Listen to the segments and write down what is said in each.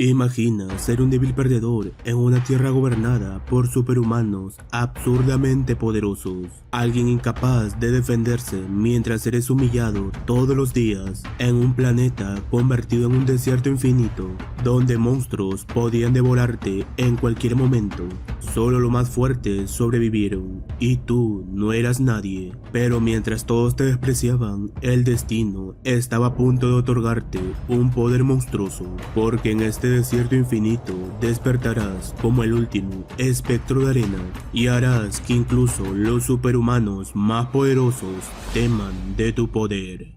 Imagina ser un débil perdedor en una tierra gobernada por superhumanos absurdamente poderosos. Alguien incapaz de defenderse mientras eres humillado todos los días en un planeta convertido en un desierto infinito, donde monstruos podían devorarte en cualquier momento. Solo los más fuertes sobrevivieron y tú no eras nadie. Pero mientras todos te despreciaban, el destino estaba a punto de otorgarte un poder monstruoso, porque en este desierto infinito despertarás como el último espectro de arena y harás que incluso los superhumanos más poderosos teman de tu poder.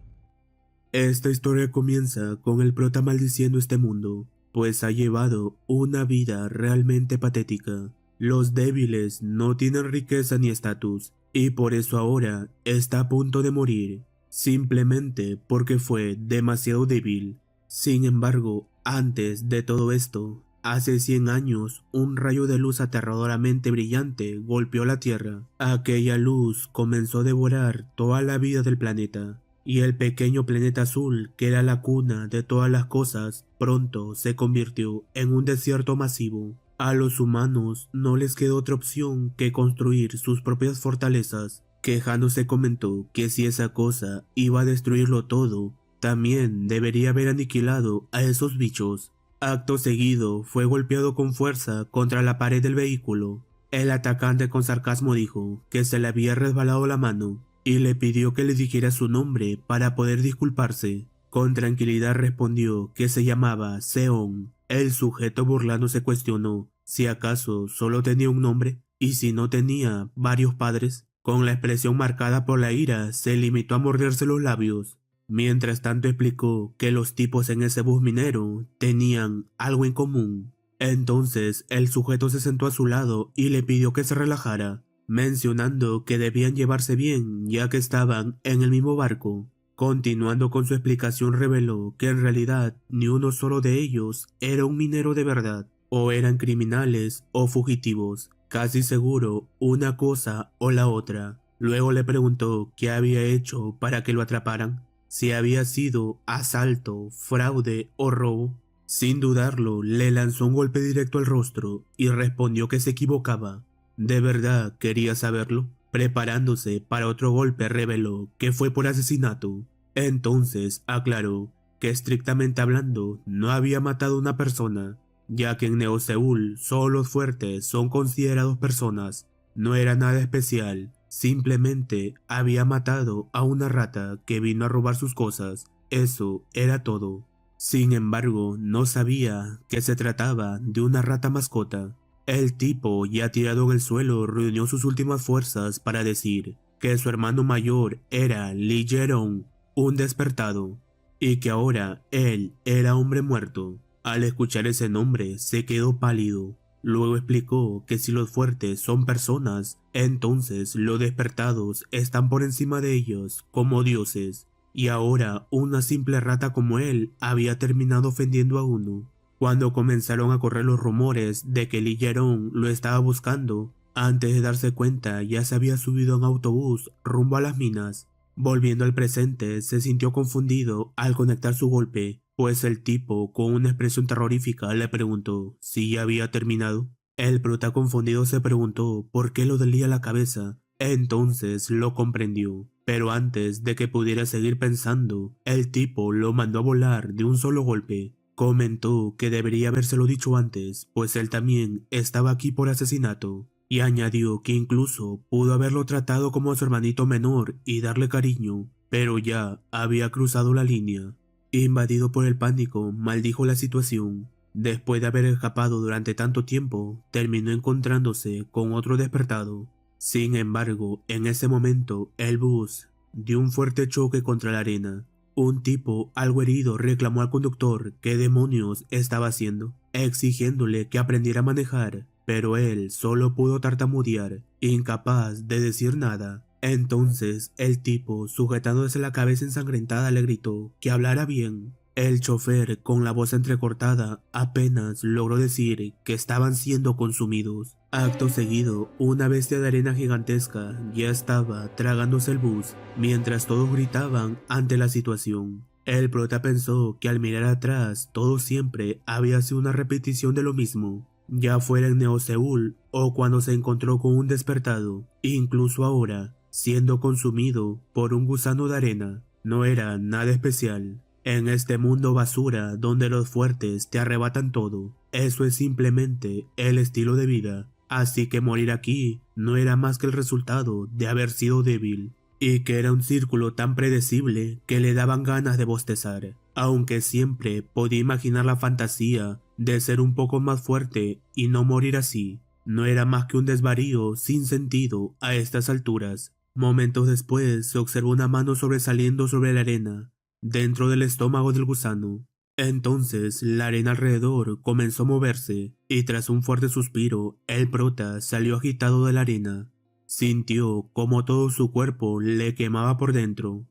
Esta historia comienza con el prota maldiciendo este mundo, pues ha llevado una vida realmente patética. Los débiles no tienen riqueza ni estatus, y por eso ahora está a punto de morir, simplemente porque fue demasiado débil. Sin embargo, antes de todo esto, hace 100 años, un rayo de luz aterradoramente brillante golpeó la Tierra. Aquella luz comenzó a devorar toda la vida del planeta, y el pequeño planeta azul, que era la cuna de todas las cosas, pronto se convirtió en un desierto masivo. A los humanos no les quedó otra opción que construir sus propias fortalezas. Quejándose comentó que si esa cosa iba a destruirlo todo, también debería haber aniquilado a esos bichos. Acto seguido fue golpeado con fuerza contra la pared del vehículo. El atacante con sarcasmo dijo que se le había resbalado la mano y le pidió que le dijera su nombre para poder disculparse. Con tranquilidad respondió que se llamaba Seon. El sujeto burlándose cuestionó si acaso solo tenía un nombre y si no tenía varios padres. Con la expresión marcada por la ira, se limitó a morderse los labios. Mientras tanto explicó que los tipos en ese bus minero tenían algo en común. Entonces el sujeto se sentó a su lado y le pidió que se relajara, mencionando que debían llevarse bien ya que estaban en el mismo barco. Continuando con su explicación, reveló que en realidad ni uno solo de ellos era un minero de verdad, o eran criminales o fugitivos, casi seguro una cosa o la otra. Luego le preguntó qué había hecho para que lo atraparan, si había sido asalto, fraude o robo. Sin dudarlo, le lanzó un golpe directo al rostro y respondió que se equivocaba. ¿De verdad quería saberlo? Preparándose para otro golpe, reveló que fue por asesinato. Entonces aclaró que estrictamente hablando no había matado a una persona, ya que en Neo Seúl solo los fuertes son considerados personas. No era nada especial, simplemente había matado a una rata que vino a robar sus cosas. Eso era todo. Sin embargo, no sabía que se trataba de una rata mascota. El tipo, ya tirado en el suelo, reunió sus últimas fuerzas para decir que su hermano mayor era Lee Jerong, un despertado, y que ahora él era hombre muerto. Al escuchar ese nombre se quedó pálido. Luego explicó que si los fuertes son personas, entonces los despertados están por encima de ellos como dioses, y ahora una simple rata como él había terminado ofendiendo a uno. Cuando comenzaron a correr los rumores de que Lee Jerong lo estaba buscando, antes de darse cuenta ya se había subido a un autobús rumbo a las minas. Volviendo al presente, se sintió confundido al conectar su golpe, pues el tipo, con una expresión terrorífica, le preguntó si ya había terminado. El prota confundido se preguntó por qué lo dolía la cabeza. Entonces lo comprendió, pero antes de que pudiera seguir pensando, el tipo lo mandó a volar de un solo golpe. Comentó que debería habérselo dicho antes, pues él también estaba aquí por asesinato, y añadió que incluso pudo haberlo tratado como a su hermanito menor y darle cariño, pero ya había cruzado la línea. Invadido por el pánico, maldijo la situación. Después de haber escapado durante tanto tiempo, terminó encontrándose con otro despertado. Sin embargo, en ese momento, el bus dio un fuerte choque contra la arena. Un tipo algo herido reclamó al conductor qué demonios estaba haciendo, exigiéndole que aprendiera a manejar, pero él solo pudo tartamudear, incapaz de decir nada. Entonces el tipo, sujetándose la cabeza ensangrentada, le gritó que hablara bien. El chofer, con la voz entrecortada, apenas logró decir que estaban siendo consumidos. Acto seguido, una bestia de arena gigantesca ya estaba tragándose el bus, mientras todos gritaban ante la situación. El prota pensó que al mirar atrás todo siempre había sido una repetición de lo mismo, ya fuera en Neo Seúl o cuando se encontró con un despertado, incluso ahora, siendo consumido por un gusano de arena, no era nada especial. En este mundo basura donde los fuertes te arrebatan todo, eso es simplemente el estilo de vida, así que morir aquí no era más que el resultado de haber sido débil. Y que era un círculo tan predecible que le daban ganas de bostezar, aunque siempre podía imaginar la fantasía de ser un poco más fuerte y no morir así. No era más que un desvarío sin sentido a estas alturas. Momentos después se observó una mano sobresaliendo sobre la arena, dentro del estómago del gusano. Entonces la arena alrededor comenzó a moverse, y tras un fuerte suspiro, el prota salió agitado de la arena. Sintió como todo su cuerpo le quemaba por dentro.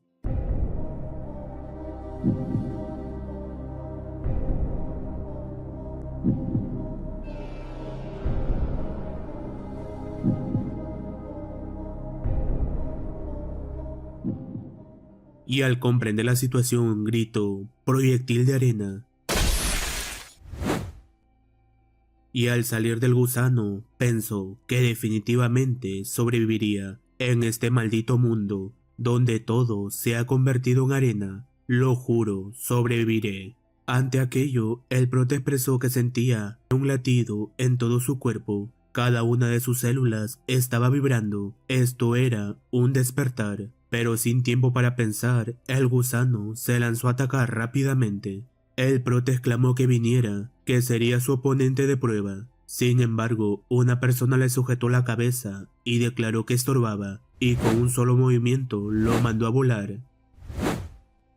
Y al comprender la situación, gritó: «¡Proyectil de arena!». Y al salir del gusano, pensó que definitivamente sobreviviría en este maldito mundo, donde todo se ha convertido en arena. Lo juro, sobreviviré. Ante aquello, el prota expresó que sentía un latido en todo su cuerpo. Cada una de sus células estaba vibrando. Esto era un despertar. Pero sin tiempo para pensar, el gusano se lanzó a atacar rápidamente. El prota exclamó que viniera, que sería su oponente de prueba. Sin embargo, una persona le sujetó la cabeza y declaró que estorbaba, y con un solo movimiento lo mandó a volar.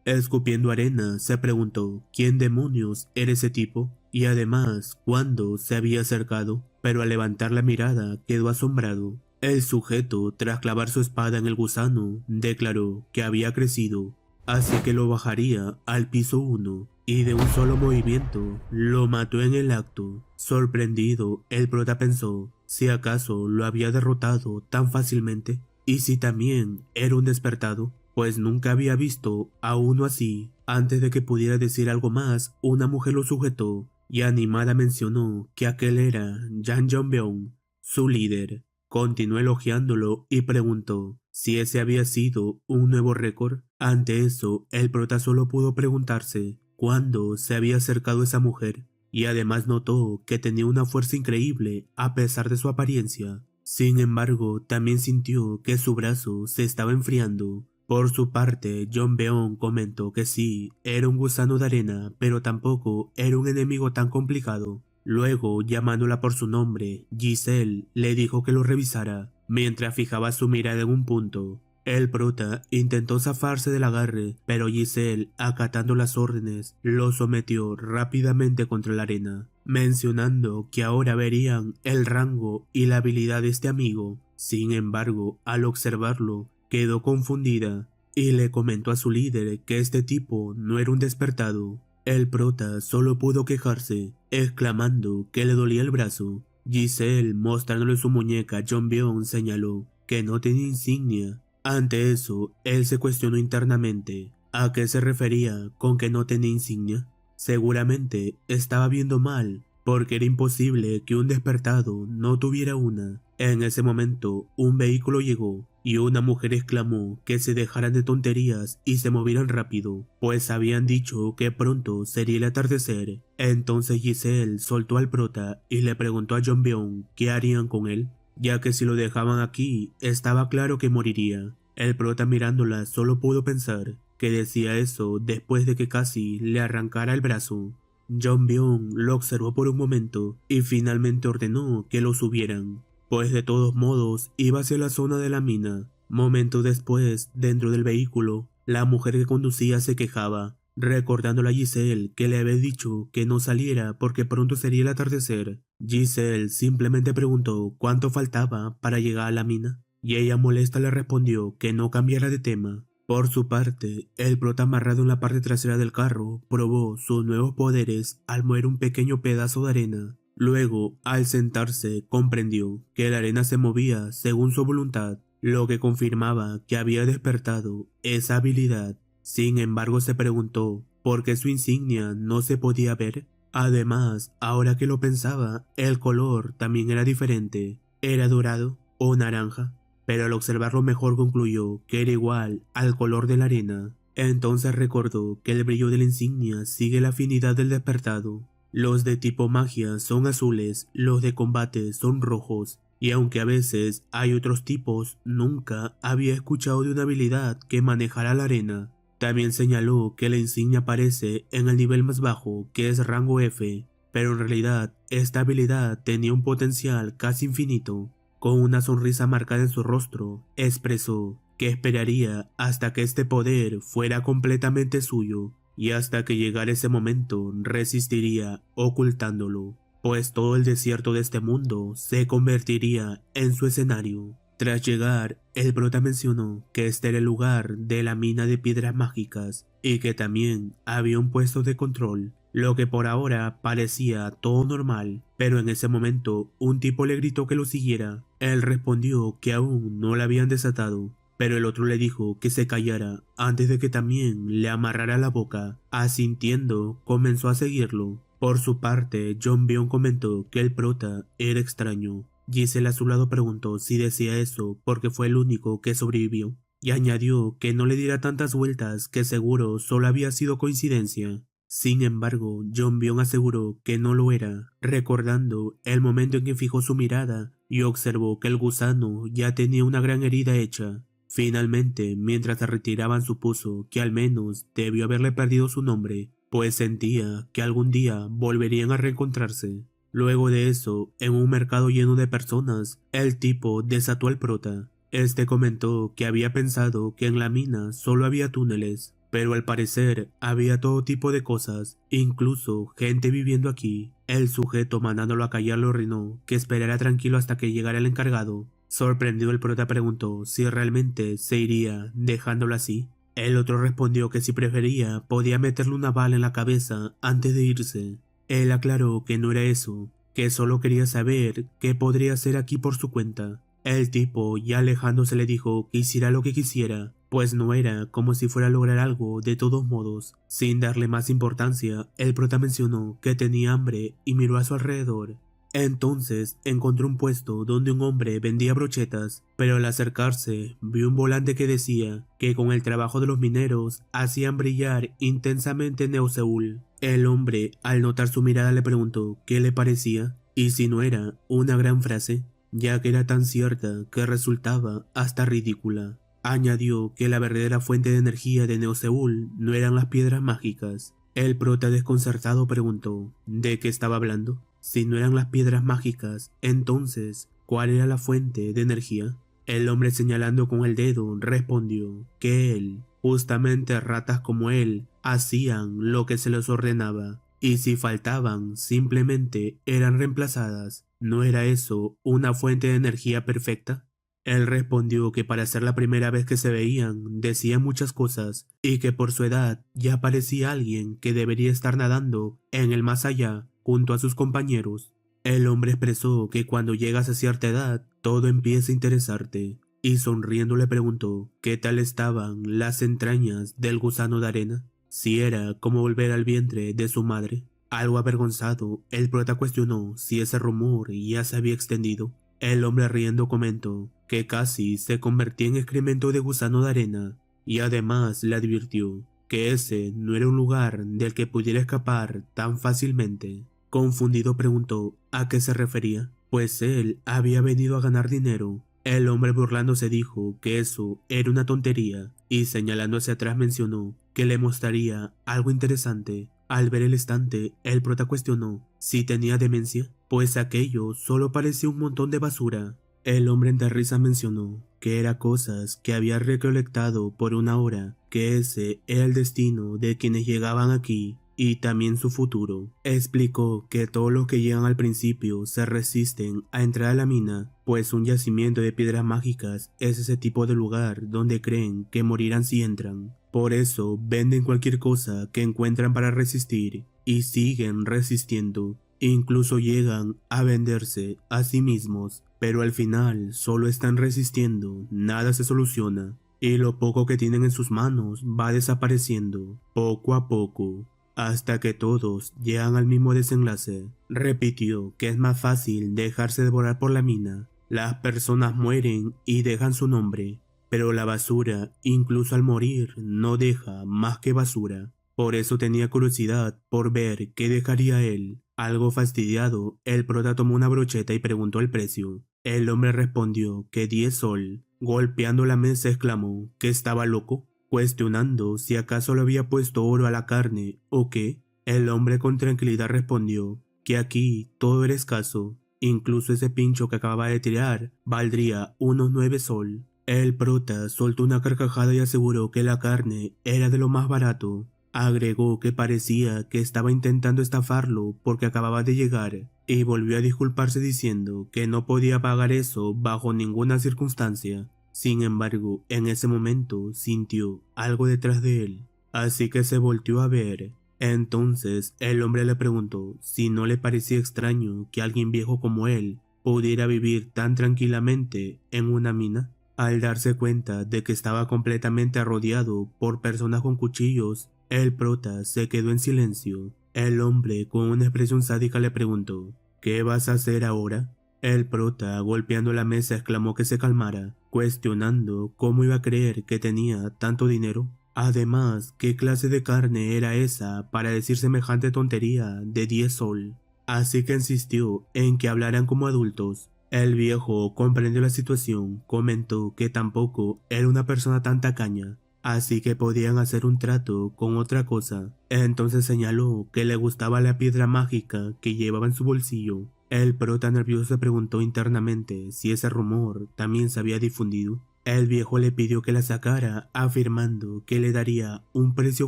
Escupiendo arena, se preguntó quién demonios era ese tipo, y además cuándo se había acercado, pero al levantar la mirada quedó asombrado. El sujeto, tras clavar su espada en el gusano, declaró que había crecido, así que lo bajaría al piso 1, y de un solo movimiento lo mató en el acto. Sorprendido, el prota pensó si acaso lo había derrotado tan fácilmente, y si también era un despertado, pues nunca había visto a uno así. Antes de que pudiera decir algo más, una mujer lo sujetó, y animada mencionó que aquel era Jang Jong-beom, su líder. Continuó elogiándolo y preguntó si ese había sido un nuevo récord. Ante eso, el prota solo pudo preguntarse cuándo se había acercado esa mujer, y además notó que tenía una fuerza increíble a pesar de su apariencia. Sin embargo, también sintió que su brazo se estaba enfriando. Por su parte, Jong-beom comentó que sí, era un gusano de arena, pero tampoco era un enemigo tan complicado. Luego, llamándola por su nombre, Giselle le dijo que lo revisara, mientras fijaba su mirada en un punto. El prota intentó zafarse del agarre, pero Giselle, acatando las órdenes, lo sometió rápidamente contra la arena, mencionando que ahora verían el rango y la habilidad de este amigo. Sin embargo, al observarlo, quedó confundida y le comentó a su líder que este tipo no era un despertado. El prota solo pudo quejarse, exclamando que le dolía el brazo. Giselle, mostrándole su muñeca, Jong-beom señaló que no tenía insignia. Ante eso, él se cuestionó internamente a qué se refería con que no tenía insignia. Seguramente estaba viendo mal, porque era imposible que un despertado no tuviera una. En ese momento, un vehículo llegó y una mujer exclamó que se dejaran de tonterías y se movieran rápido, pues habían dicho que pronto sería el atardecer. Entonces Giselle soltó al prota y le preguntó a Jong-beom qué harían con él, ya que si lo dejaban aquí, estaba claro que moriría. El prota mirándola solo pudo pensar que decía eso después de que casi le arrancara el brazo. Jong-beom lo observó por un momento y finalmente ordenó que lo subieran, pues de todos modos iba hacia la zona de la mina. Momentos después, dentro del vehículo, la mujer que conducía se quejaba, recordándole a Giselle que le había dicho que no saliera porque pronto sería el atardecer. Giselle simplemente preguntó cuánto faltaba para llegar a la mina, y ella molesta le respondió que no cambiara de tema. Por su parte, el prota amarrado en la parte trasera del carro probó sus nuevos poderes al mover un pequeño pedazo de arena. Luego, al sentarse, comprendió que la arena se movía según su voluntad, lo que confirmaba que había despertado esa habilidad. Sin embargo, se preguntó por qué su insignia no se podía ver. Además, ahora que lo pensaba, el color también era diferente. Era dorado o naranja, pero al observarlo mejor concluyó que era igual al color de la arena. Entonces recordó que el brillo de la insignia sigue la afinidad del despertado. Los de tipo magia son azules, los de combate son rojos, y aunque a veces hay otros tipos, nunca había escuchado de una habilidad que manejara la arena. También señaló que la insignia aparece en el nivel más bajo, que es rango F, pero en realidad esta habilidad tenía un potencial casi infinito. Con una sonrisa marcada en su rostro, expresó que esperaría hasta que este poder fuera completamente suyo, y hasta que llegara ese momento resistiría ocultándolo, pues todo el desierto de este mundo se convertiría en su escenario. Tras llegar, el prota mencionó que este era el lugar de la mina de piedras mágicas y que también había un puesto de control, lo que por ahora parecía todo normal, pero en ese momento un tipo le gritó que lo siguiera. Él respondió que aún no la habían desatado, pero el otro le dijo que se callara antes de que también le amarrara la boca. Asintiendo, comenzó a seguirlo. Por su parte, John Bion comentó que el prota era extraño. Giselle a su lado preguntó si decía eso porque fue el único que sobrevivió, y añadió que no le diera tantas vueltas, que seguro solo había sido coincidencia. Sin embargo, John Bion aseguró que no lo era, recordando el momento en que fijó su mirada y observó que el gusano ya tenía una gran herida hecha. Finalmente, mientras se retiraban, supuso que al menos debió haberle perdido su nombre, pues sentía que algún día volverían a reencontrarse. Luego de eso, en un mercado lleno de personas, el tipo desató al prota. Este comentó que había pensado que en la mina solo había túneles, pero al parecer había todo tipo de cosas, incluso gente viviendo aquí. El sujeto, mandándolo a callar, le ordenó que esperara tranquilo hasta que llegara el encargado. Sorprendido, el prota preguntó si realmente se iría, dejándolo así. El otro respondió que si prefería podía meterle una bala en la cabeza antes de irse. Él aclaró que no era eso, que solo quería saber qué podría hacer aquí por su cuenta. El tipo, ya alejándose, le dijo que hiciera lo que quisiera, pues no era como si fuera a lograr algo de todos modos. Sin darle más importancia, el prota mencionó que tenía hambre y miró a su alrededor. Entonces encontró un puesto donde un hombre vendía brochetas, pero al acercarse vio un volante que decía que con el trabajo de los mineros hacían brillar intensamente Neo Seúl. El hombre, al notar su mirada, le preguntó qué le parecía y si no era una gran frase, ya que era tan cierta que resultaba hasta ridícula. Añadió que la verdadera fuente de energía de Neo Seúl no eran las piedras mágicas. El prota, desconcertado, preguntó ¿de qué estaba hablando? Si no eran las piedras mágicas, entonces, ¿cuál era la fuente de energía? El hombre, señalando con el dedo, respondió que él, justamente ratas como él, hacían lo que se les ordenaba, y si faltaban, simplemente eran reemplazadas. ¿No era eso una fuente de energía perfecta? Él respondió que para ser la primera vez que se veían, decía muchas cosas, y que por su edad ya parecía alguien que debería estar nadando en el más allá, junto a sus compañeros. El hombre expresó que cuando llegas a cierta edad, todo empieza a interesarte, y sonriendo le preguntó qué tal estaban las entrañas del gusano de arena, si era como volver al vientre de su madre. Algo avergonzado, el prota cuestionó si ese rumor ya se había extendido. El hombre, riendo, comentó que casi se convertía en excremento de gusano de arena, y además le advirtió que ese no era un lugar del que pudiera escapar tan fácilmente. Confundido, preguntó a qué se refería, pues él había venido a ganar dinero. El hombre, burlándose, dijo que eso era una tontería, y señalando hacia atrás mencionó que le mostraría algo interesante. Al ver el estante, el prota cuestionó si tenía demencia, pues aquello solo parecía un montón de basura. El hombre, entre risas, mencionó que era cosas que había recolectado por una hora, que ese era el destino de quienes llegaban aquí y también su futuro. Explicó que todos los que llegan al principio se resisten a entrar a la mina, pues un yacimiento de piedras mágicas es ese tipo de lugar donde creen que morirán si entran. Por eso venden cualquier cosa que encuentran para resistir y siguen resistiendo. Incluso llegan a venderse a sí mismos, pero al final solo están resistiendo, nada se soluciona. y lo poco que tienen en sus manos va desapareciendo, poco a poco, hasta que todos llegan al mismo desenlace. Repitió que es más fácil dejarse devorar por la mina. Las personas mueren y dejan su nombre, pero la basura, incluso al morir, no deja más que basura. Por eso tenía curiosidad por ver qué dejaría él. Algo fastidiado, el prota tomó una brocheta y preguntó el precio. El hombre respondió que 10 sol. Golpeando la mesa exclamó que estaba loco, cuestionando si acaso le había puesto oro a la carne o qué. El hombre con tranquilidad respondió que aquí todo era escaso, incluso ese pincho que acababa de tirar valdría unos 9 sol. El prota soltó una carcajada y aseguró que la carne era de lo más barato. Agregó que parecía que estaba intentando estafarlo porque acababa de llegar y volvió a disculparse diciendo que no podía pagar eso bajo ninguna circunstancia. Sin embargo, en ese momento sintió algo detrás de él, así que se volteó a ver. Entonces el hombre le preguntó si no le parecía extraño que alguien viejo como él pudiera vivir tan tranquilamente en una mina. Al darse cuenta de que estaba completamente rodeado por personas con cuchillos, el prota se quedó en silencio. El hombre con una expresión sádica le preguntó ¿qué vas a hacer ahora? El prota, golpeando la mesa, exclamó que se calmara, cuestionando cómo iba a creer que tenía tanto dinero. Además, ¿qué clase de carne era esa para decir semejante tontería de 10 sol? Así que insistió en que hablaran como adultos. El viejo comprendió la situación, comentó que tampoco era una persona tan tacaña, así que podían hacer un trato con otra cosa. Entonces señaló que le gustaba la piedra mágica que llevaba en su bolsillo. El prota nervioso se preguntó internamente si ese rumor también se había difundido. El viejo le pidió que la sacara, afirmando que le daría un precio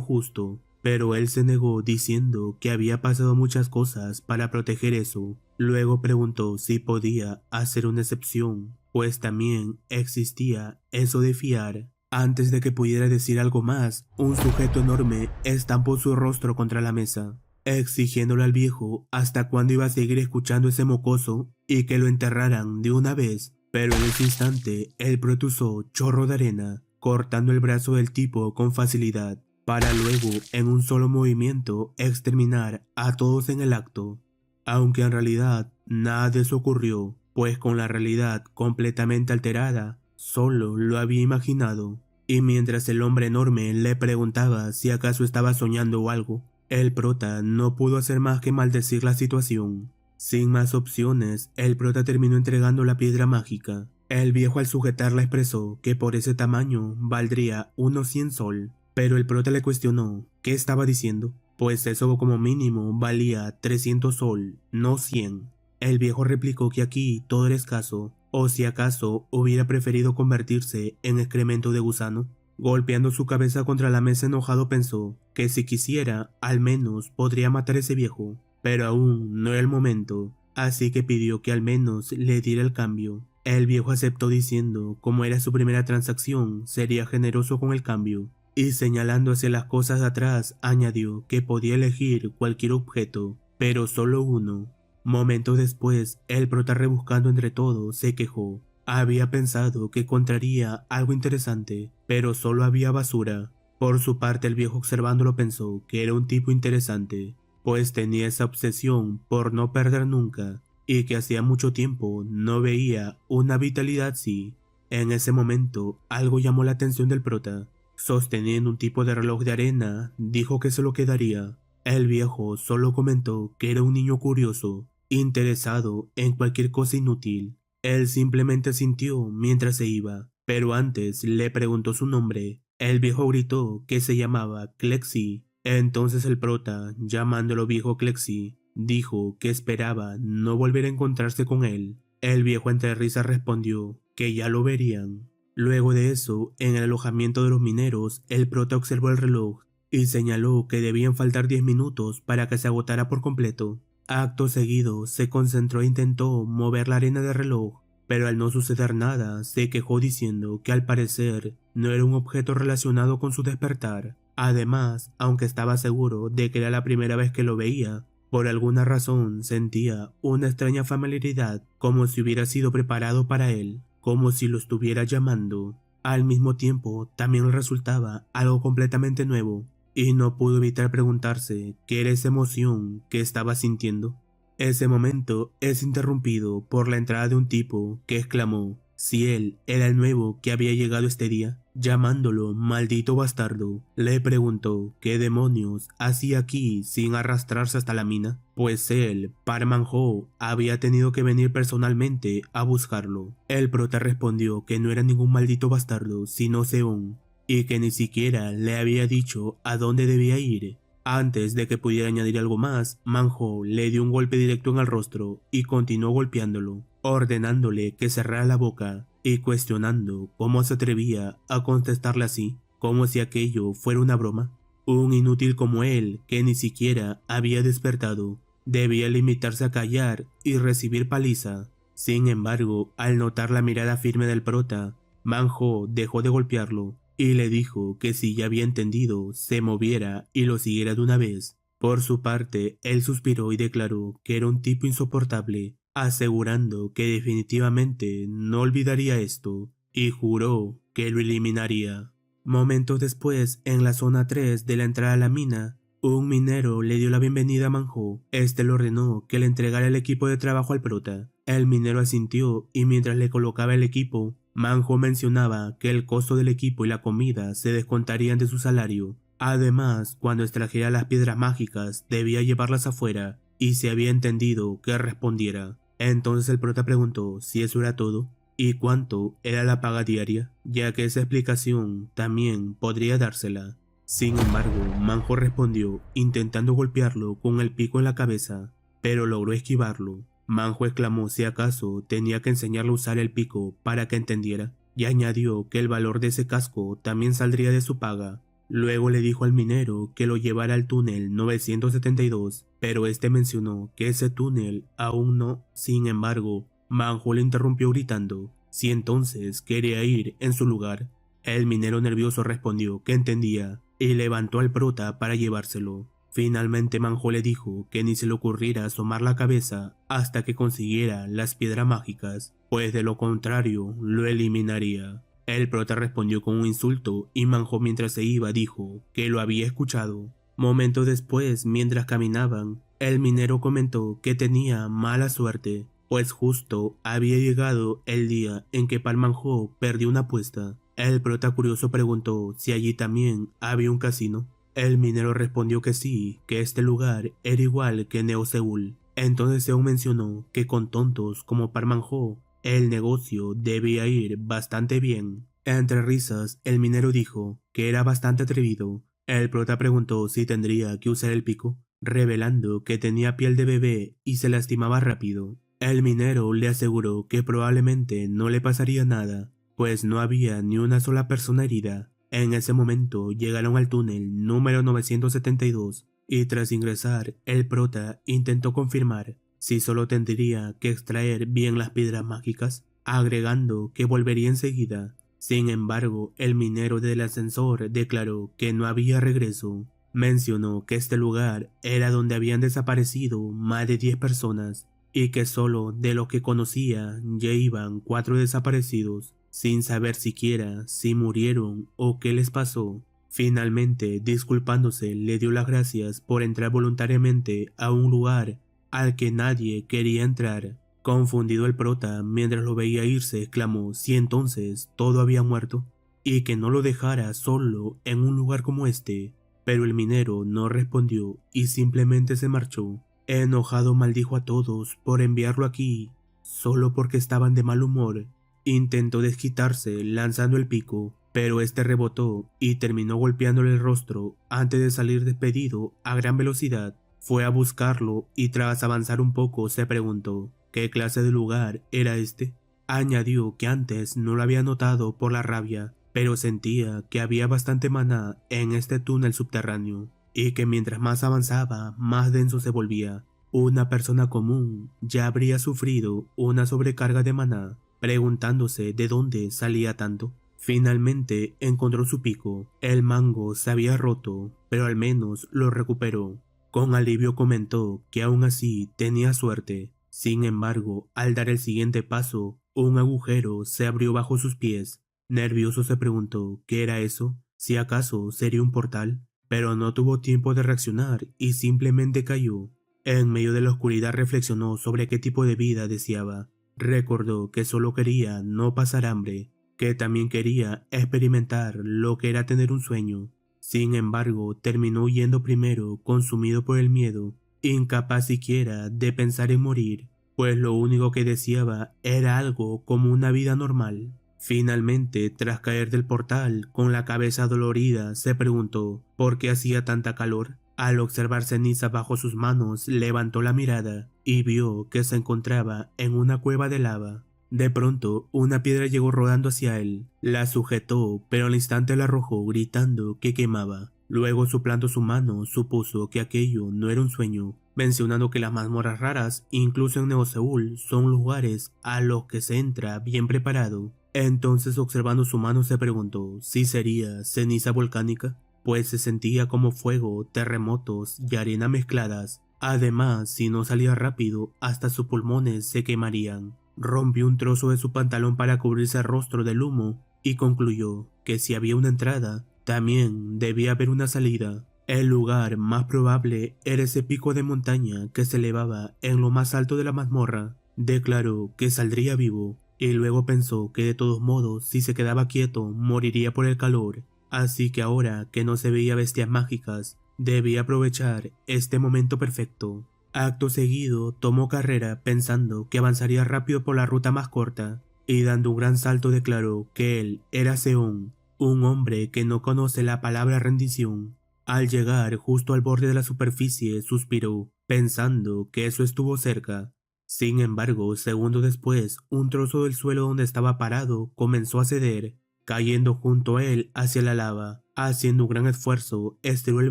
justo, pero él se negó diciendo que había pasado muchas cosas para proteger eso. Luego preguntó si podía hacer una excepción, pues también existía eso de fiar. Antes de que pudiera decir algo más, un sujeto enorme estampó su rostro contra la mesa, exigiéndole al viejo hasta cuándo iba a seguir escuchando ese mocoso y que lo enterraran de una vez. Pero en ese instante, el prota usó chorro de arena, cortando el brazo del tipo con facilidad, para luego, en un solo movimiento, exterminar a todos en el acto. Aunque en realidad nada de eso ocurrió, pues con la realidad completamente alterada, solo lo había imaginado. Y mientras el hombre enorme le preguntaba si acaso estaba soñando o algo, el prota no pudo hacer más que maldecir la situación. Sin más opciones, el prota terminó entregando la piedra mágica. El viejo al sujetarla expresó que por ese tamaño valdría unos 100 sol, pero el prota le cuestionó qué estaba diciendo, pues eso como mínimo valía 300 sol, no 100. El viejo replicó que aquí todo era escaso, o si acaso hubiera preferido convertirse en excremento de gusano. Golpeando su cabeza contra la mesa enojado pensó que si quisiera, al menos podría matar a ese viejo, pero aún no era el momento, así que pidió que al menos le diera el cambio. El viejo aceptó diciendo como era su primera transacción, sería generoso con el cambio, y señalando hacia las cosas de atrás, añadió que podía elegir cualquier objeto, pero solo uno. Momentos después, el prota rebuscando entre todo se quejó. Había pensado que encontraría algo interesante, pero solo había basura. Por su parte, el viejo observándolo pensó que era un tipo interesante, pues tenía esa obsesión por no perder nunca, y que hacía mucho tiempo no veía una vitalidad así. En ese momento, algo llamó la atención del prota. Sosteniendo un tipo de reloj de arena, dijo que se lo quedaría. El viejo solo comentó que era un niño curioso, interesado en cualquier cosa inútil. Él simplemente sintió mientras se iba, pero antes le preguntó su nombre. El viejo gritó que se llamaba Clexi. Entonces el prota, llamándolo viejo Clexi, dijo que esperaba no volver a encontrarse con él. El viejo entre risas respondió que ya lo verían. Luego de eso, en el alojamiento de los mineros, el prota observó el reloj y señaló que debían faltar 10 minutos para que se agotara por completo. Acto seguido, se concentró e intentó mover la arena del reloj, pero al no suceder nada, se quejó diciendo que al parecer no era un objeto relacionado con su despertar. Además, aunque estaba seguro de que era la primera vez que lo veía, por alguna razón sentía una extraña familiaridad, como si hubiera sido preparado para él, como si lo estuviera llamando. Al mismo tiempo, también le resultaba algo completamente nuevo, y no pudo evitar preguntarse qué era esa emoción que estaba sintiendo. Ese momento es interrumpido por la entrada de un tipo que exclamó si él era el nuevo que había llegado este día. Llamándolo maldito bastardo, le preguntó qué demonios hacía aquí sin arrastrarse hasta la mina, pues él, Parman Ho, había tenido que venir personalmente a buscarlo. El prota respondió que no era ningún maldito bastardo, sino Seon, y que ni siquiera le había dicho a dónde debía ir. Antes de que pudiera añadir algo más, Manho le dio un golpe directo en el rostro y continuó golpeándolo, ordenándole que cerrara la boca y cuestionando cómo se atrevía a contestarle así, como si aquello fuera una broma. Un inútil como él, que ni siquiera había despertado, debía limitarse a callar y recibir paliza. Sin embargo, al notar la mirada firme del prota, Manho dejó de golpearlo y le dijo que si ya había entendido, se moviera y lo siguiera de una vez. Por su parte, él suspiró y declaró que era un tipo insoportable, asegurando que definitivamente no olvidaría esto, y juró que lo eliminaría. Momentos después, en la zona 3 de la entrada a la mina, un minero le dio la bienvenida a Manho. Este le ordenó que le entregara el equipo de trabajo al prota. El minero asintió y mientras le colocaba el equipo, Manho mencionaba que el costo del equipo y la comida se descontarían de su salario. Además, cuando extrajera las piedras mágicas, debía llevarlas afuera, y se había entendido que respondiera. Entonces el prota preguntó si eso era todo, y cuánto era la paga diaria, ya que esa explicación también podría dársela. Sin embargo, Manho respondió, intentando golpearlo con el pico en la cabeza, pero logró esquivarlo. Manho exclamó si acaso tenía que enseñarle a usar el pico para que entendiera, y añadió que el valor de ese casco también saldría de su paga. Luego le dijo al minero que lo llevara al túnel 972, pero este mencionó que ese túnel aún no. Sin embargo, Manho le interrumpió gritando si entonces quería ir en su lugar. El minero nervioso respondió que entendía y levantó al prota para llevárselo. Finalmente Manho le dijo que ni se le ocurriera asomar la cabeza hasta que consiguiera las piedras mágicas, pues de lo contrario lo eliminaría. El prota respondió con un insulto y Manho mientras se iba dijo que lo había escuchado. Momentos después, mientras caminaban, el minero comentó que tenía mala suerte, pues justo había llegado el día en que Parman Ho perdió una apuesta. El prota curioso preguntó si allí también había un casino. El minero respondió que sí, que este lugar era igual que Neo Seúl. Entonces Seon mencionó que con tontos como Parman Ho, el negocio debía ir bastante bien. Entre risas, el minero dijo que era bastante atrevido. El prota preguntó si tendría que usar el pico, revelando que tenía piel de bebé y se lastimaba rápido. El minero le aseguró que probablemente no le pasaría nada, pues no había ni una sola persona herida. En ese momento llegaron al túnel número 972 y tras ingresar, el prota intentó confirmar si solo tendría que extraer bien las piedras mágicas, agregando que volvería enseguida. Sin embargo, el minero del ascensor declaró que no había regreso. Mencionó que este lugar era donde habían desaparecido más de 10 personas y que solo de los que conocía ya iban 4 desaparecidos, sin saber siquiera si murieron o qué les pasó. Finalmente, disculpándose, le dio las gracias por entrar voluntariamente a un lugar al que nadie quería entrar. Confundido el prota, mientras lo veía irse, exclamó si entonces todo había muerto, y que no lo dejara solo en un lugar como este. Pero el minero no respondió y simplemente se marchó. Enojado maldijo a todos por enviarlo aquí, solo porque estaban de mal humor. Intentó desquitarse lanzando el pico, pero este rebotó y terminó golpeándole el rostro antes de salir despedido a gran velocidad. Fue a buscarlo y tras avanzar un poco se preguntó qué clase de lugar era este. Añadió que antes no lo había notado por la rabia, pero sentía que había bastante maná en este túnel subterráneo y que mientras más avanzaba, más denso se volvía. Una persona común ya habría sufrido una sobrecarga de maná, preguntándose de dónde salía tanto. Finalmente encontró su pico. El mango se había roto, pero al menos lo recuperó. Con alivio comentó que aún así tenía suerte. Sin embargo, al dar el siguiente paso, un agujero se abrió bajo sus pies Nervioso se preguntó qué era eso, si acaso sería un portal, pero no tuvo tiempo de reaccionar y simplemente cayó. En medio de la oscuridad reflexionó sobre qué tipo de vida deseaba. Recordó que solo quería no pasar hambre, que también quería experimentar lo que era tener un sueño. Sin embargo, terminó huyendo primero, consumido por el miedo, incapaz siquiera de pensar en morir, pues lo único que deseaba era algo como una vida normal. Finalmente, tras caer del portal, con la cabeza dolorida, se preguntó por qué hacía tanta calor. Al observar ceniza bajo sus manos, levantó la mirada y vio que se encontraba en una cueva de lava. De pronto, una piedra llegó rodando hacia él. La sujetó, pero al instante la arrojó, gritando que quemaba. Luego, soplando su mano, supuso que aquello no era un sueño, mencionando que las mazmorras raras, incluso en Neo Seúl, son lugares a los que se entra bien preparado. Entonces, observando su mano, se preguntó si sería ceniza volcánica, pues se sentía como fuego, terremotos y arena mezcladas. Además, si no salía rápido, hasta sus pulmones se quemarían. Rompió un trozo de su pantalón para cubrirse el rostro del humo y concluyó que si había una entrada, también debía haber una salida. El lugar más probable era ese pico de montaña que se elevaba en lo más alto de la mazmorra. Declaró que saldría vivo y luego pensó que de todos modos, si se quedaba quieto, moriría por el calor. Así que ahora que no se veía bestias mágicas, debía aprovechar este momento perfecto. Acto seguido, tomó carrera pensando que avanzaría rápido por la ruta más corta, y dando un gran salto declaró que él era Seón, un hombre que no conoce la palabra rendición. Al llegar justo al borde de la superficie, suspiró, pensando que eso estuvo cerca. Sin embargo, segundos después, un trozo del suelo donde estaba parado comenzó a ceder, cayendo junto a él hacia la lava. Haciendo un gran esfuerzo, estiró el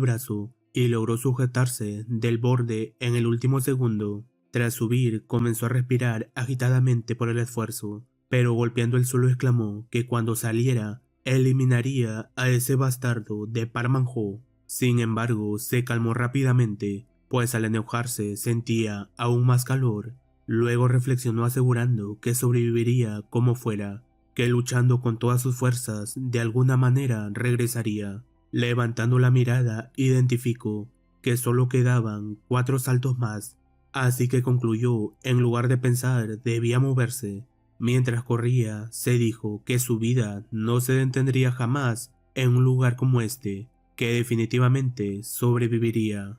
brazo y logró sujetarse del borde en el último segundo. Tras subir, comenzó a respirar agitadamente por el esfuerzo, pero golpeando el suelo exclamó que cuando saliera, eliminaría a ese bastardo de Park-Man-ho. Sin embargo, se calmó rápidamente, pues al enojarse sentía aún más calor. Luego reflexionó asegurando que sobreviviría como fuera, que luchando con todas sus fuerzas de alguna manera regresaría. Levantando la mirada, identificó que solo quedaban 4 saltos más, así que concluyó, en lugar de pensar, debía moverse. Mientras corría, se dijo que su vida no se detendría jamás en un lugar como este, que definitivamente sobreviviría.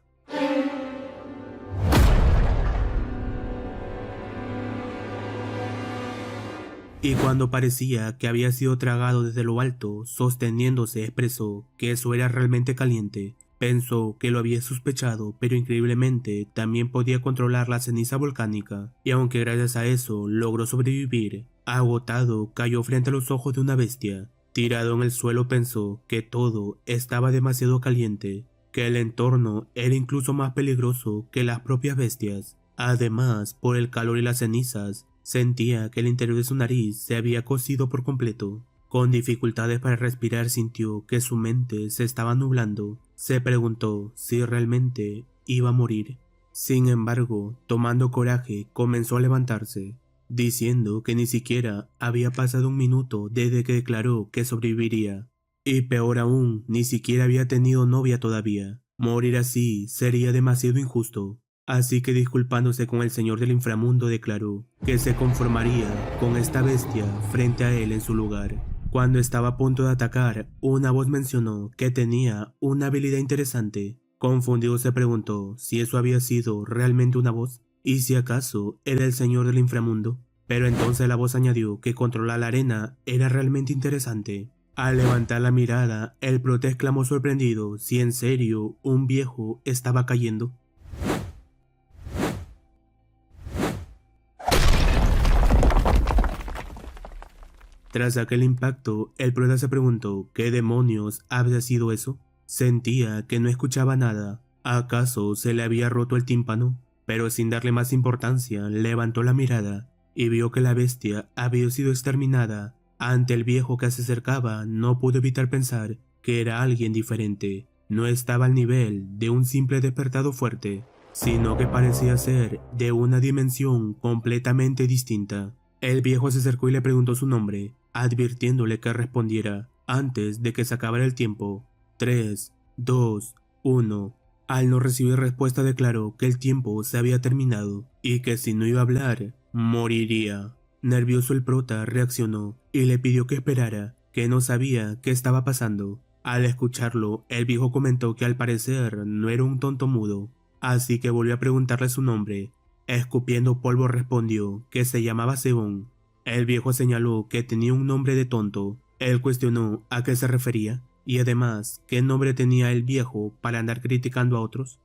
Y cuando parecía que había sido tragado desde lo alto, sosteniéndose, expresó que eso era realmente caliente. Pensó que lo había sospechado, pero increíblemente también podía controlar la ceniza volcánica, y aunque gracias a eso logró sobrevivir, agotado cayó frente a los ojos de una bestia. Tirado en el suelo pensó que todo estaba demasiado caliente, que el entorno era incluso más peligroso que las propias bestias. Además, por el calor y las cenizas, sentía que el interior de su nariz se había cocido por completo. Con dificultades para respirar sintió que su mente se estaba nublando. Se preguntó si realmente iba a morir. Sin embargo, tomando coraje, comenzó a levantarse, diciendo que ni siquiera había pasado un minuto desde que declaró que sobreviviría. Y peor aún, ni siquiera había tenido novia todavía. Morir así sería demasiado injusto. Así que disculpándose con el señor del inframundo declaró que se conformaría con esta bestia frente a él en su lugar. Cuando estaba a punto de atacar, una voz mencionó que tenía una habilidad interesante. Confundido se preguntó si eso había sido realmente una voz y si acaso era el señor del inframundo. Pero entonces la voz añadió que controlar la arena era realmente interesante. Al levantar la mirada, el prota exclamó sorprendido si en serio un viejo estaba cayendo. Tras aquel impacto, el prota se preguntó qué demonios había sido eso. Sentía que no escuchaba nada. ¿Acaso se le había roto el tímpano? Pero sin darle más importancia, levantó la mirada y vio que la bestia había sido exterminada. Ante el viejo que se acercaba, no pudo evitar pensar que era alguien diferente. No estaba al nivel de un simple despertado fuerte, sino que parecía ser de una dimensión completamente distinta. El viejo se acercó y le preguntó su nombre, advirtiéndole que respondiera antes de que se acabara el tiempo. 3, 2, 1. Al no recibir respuesta declaró que el tiempo se había terminado y que si no iba a hablar, moriría. Nervioso el prota reaccionó y le pidió que esperara, que no sabía qué estaba pasando. Al escucharlo, el viejo comentó que al parecer no era un tonto mudo, así que volvió a preguntarle su nombre. Escupiendo polvo respondió que se llamaba Seón. El viejo señaló que tenía un nombre de tonto. Él cuestionó a qué se refería y además qué nombre tenía el viejo para andar criticando a otros.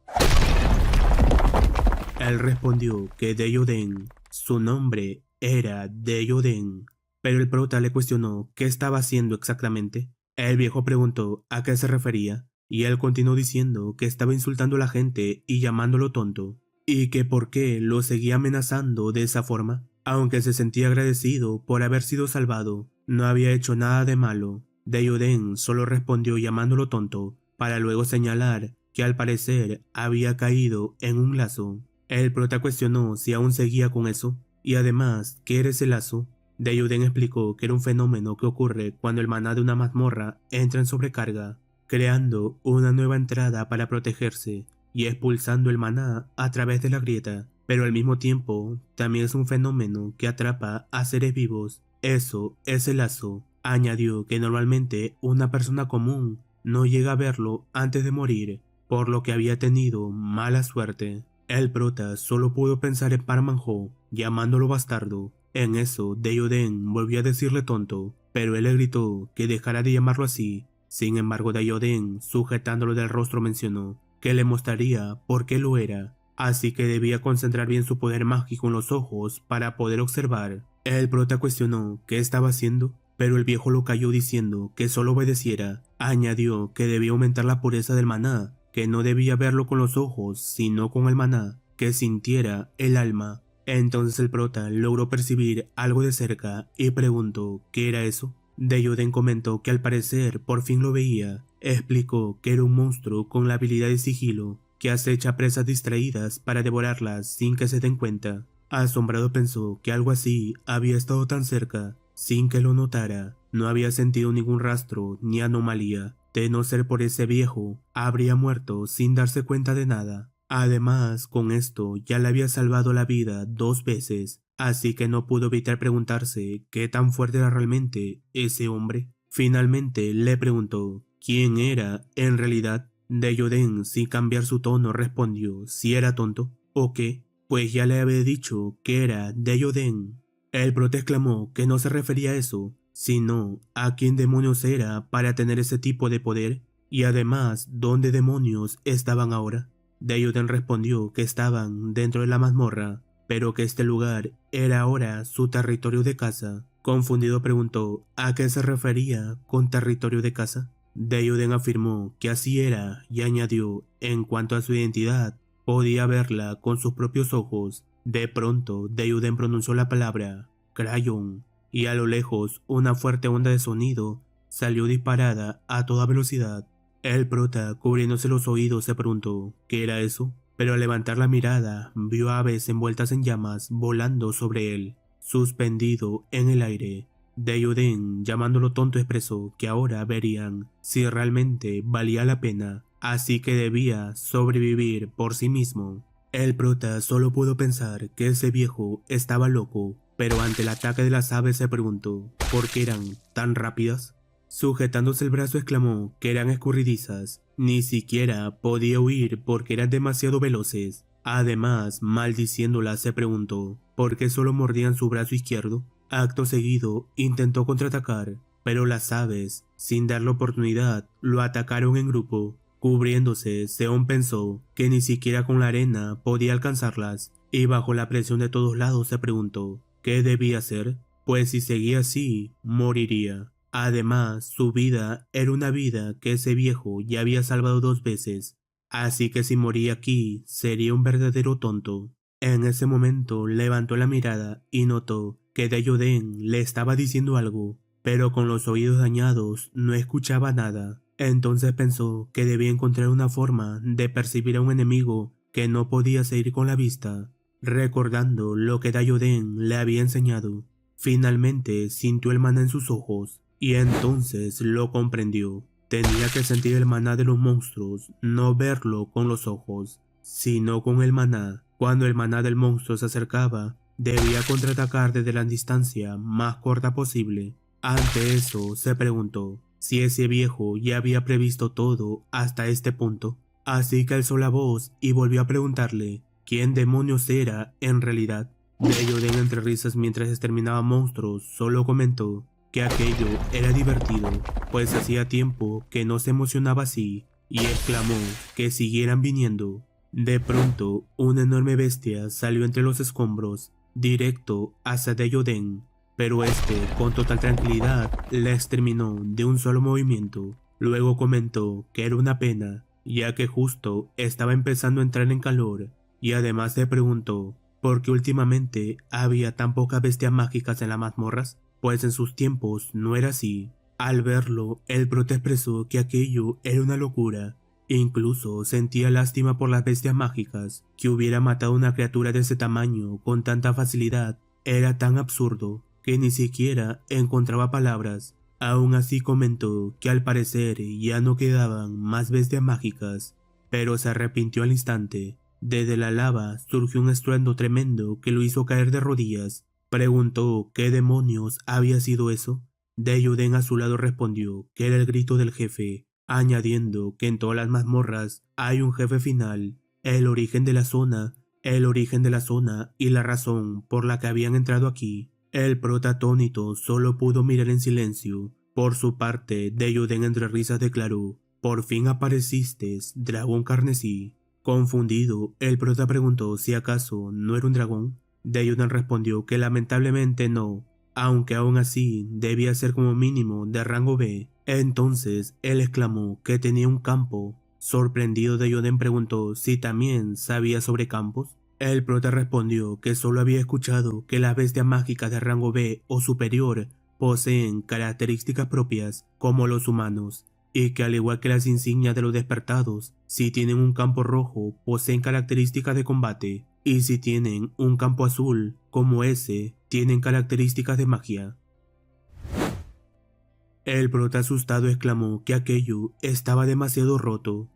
Él respondió que Deyoden, su nombre era Deyoden, pero el prota le cuestionó qué estaba haciendo exactamente. El viejo preguntó a qué se refería y él continuó diciendo que estaba insultando a la gente y llamándolo tonto, y que por qué lo seguía amenazando de esa forma. Aunque se sentía agradecido por haber sido salvado, no había hecho nada de malo. Deyoden solo respondió llamándolo tonto, para luego señalar que al parecer había caído en un lazo. El prota cuestionó si aún seguía con eso, y además, ¿qué era ese lazo? Deyoden explicó que era un fenómeno que ocurre cuando el maná de una mazmorra entra en sobrecarga, creando una nueva entrada para protegerse y expulsando el maná a través de la grieta, pero al mismo tiempo también es un fenómeno que atrapa a seres vivos. Eso es el lazo. Añadió que normalmente una persona común no llega a verlo antes de morir, por lo que había tenido mala suerte. El prota solo pudo pensar en Parmanjo, llamándolo bastardo. En eso, Deyoden volvió a decirle tonto, pero él le gritó que dejara de llamarlo así. Sin embargo, Deyoden, sujetándolo del rostro, mencionó que le mostraría por qué lo era, así que debía concentrar bien su poder mágico en los ojos para poder observar. El prota cuestionó qué estaba haciendo, pero el viejo lo calló diciendo que solo obedeciera. Añadió que debía aumentar la pureza del maná, que no debía verlo con los ojos, sino con el maná, que sintiera el alma. Entonces el prota logró percibir algo de cerca y preguntó ¿qué era eso? Deyoden comentó que al parecer por fin lo veía. Explicó que era un monstruo con la habilidad de sigilo, que acecha presas distraídas para devorarlas sin que se den cuenta. Asombrado pensó que algo así había estado tan cerca, sin que lo notara. No había sentido ningún rastro ni anomalía. De no ser por ese viejo, habría muerto sin darse cuenta de nada. Además, con esto ya le había salvado la vida 2 veces, así que no pudo evitar preguntarse qué tan fuerte era realmente ese hombre. Finalmente le preguntó quién era en realidad. Deyoden, sin cambiar su tono, respondió si era tonto o qué, pues ya le había dicho que era Deyoden. El prota exclamó que no se refería a eso, sino a quién demonios era para tener ese tipo de poder, y además dónde demonios estaban ahora. Deyoden respondió que estaban dentro de la mazmorra, pero que este lugar era ahora su territorio de casa. Confundido preguntó a qué se refería con territorio de casa. Deyoden afirmó que así era y añadió, en cuanto a su identidad, podía verla con sus propios ojos. De pronto, Deyoden pronunció la palabra Crayon, y a lo lejos una fuerte onda de sonido salió disparada a toda velocidad. El prota, cubriéndose los oídos, se preguntó ¿qué era eso? Pero al levantar la mirada, vio aves envueltas en llamas volando sobre él, suspendido en el aire. Deyoden, llamándolo tonto, expresó que ahora verían si realmente valía la pena, así que debía sobrevivir por sí mismo. El prota solo pudo pensar que ese viejo estaba loco, pero ante el ataque de las aves se preguntó ¿por qué eran tan rápidas? Sujetándose el brazo exclamó que eran escurridizas, ni siquiera podía huir porque eran demasiado veloces. Además, maldiciéndolas, se preguntó ¿por qué solo mordían su brazo izquierdo? Acto seguido, intentó contraatacar, pero las aves, sin darle oportunidad, lo atacaron en grupo. Cubriéndose, Seón pensó que ni siquiera con la arena podía alcanzarlas, y bajo la presión de todos lados se preguntó ¿qué debía hacer? Pues si seguía así, moriría. Además, su vida era una vida que ese viejo ya había salvado 2 veces, así que si moría aquí, sería un verdadero tonto. En ese momento levantó la mirada y notó que Deyoden le estaba diciendo algo, pero con los oídos dañados no escuchaba nada. Entonces pensó que debía encontrar una forma de percibir a un enemigo que no podía seguir con la vista, recordando lo que Deyoden le había enseñado. Finalmente sintió el maná en sus ojos y entonces lo comprendió. Tenía que sentir el maná de los monstruos, no verlo con los ojos, sino con el maná. Cuando el maná del monstruo se acercaba, debía contraatacar desde la distancia más corta posible. Ante eso, se preguntó si ese viejo ya había previsto todo hasta este punto. Así que alzó la voz y volvió a preguntarle quién demonios era en realidad. Deyoden, entre risas mientras exterminaba monstruos, solo comentó que aquello era divertido, pues hacía tiempo que no se emocionaba así, y exclamó que siguieran viniendo. De pronto, una enorme bestia salió entre los escombros, directo hacia Deyoden, pero este, con total tranquilidad, la exterminó de un solo movimiento. Luego comentó que era una pena, ya que justo estaba empezando a entrar en calor, y además le preguntó por qué últimamente había tan pocas bestias mágicas en las mazmorras, pues en sus tiempos no era así. Al verlo, el prota expresó que aquello era una locura. Incluso sentía lástima por las bestias mágicas. Que hubiera matado a una criatura de ese tamaño con tanta facilidad era tan absurdo que ni siquiera encontraba palabras. Aún así comentó que al parecer ya no quedaban más bestias mágicas, pero se arrepintió al instante. Desde la lava surgió un estruendo tremendo que lo hizo caer de rodillas. Preguntó qué demonios había sido eso. Deyoden a su lado respondió que era el grito del jefe, añadiendo que en todas las mazmorras hay un jefe final, el origen de la zona y la razón por la que habían entrado aquí. El prota atónito solo pudo mirar en silencio. Por su parte, Deyoden entre risas declaró: «Por fin apareciste, dragón carmesí». Confundido, el prota preguntó si acaso no era un dragón. Deyoden respondió que lamentablemente no, aunque aún así debía ser como mínimo de rango B. Entonces él exclamó que tenía un campo. Sorprendido, Deyoden preguntó si también sabía sobre campos. El prota respondió que solo había escuchado que las bestias mágicas de rango B o superior poseen características propias como los humanos, y que al igual que las insignias de los despertados, si tienen un campo rojo poseen características de combate, y si tienen un campo azul como ese, tienen características de magia. El prota asustado exclamó que aquello estaba demasiado roto.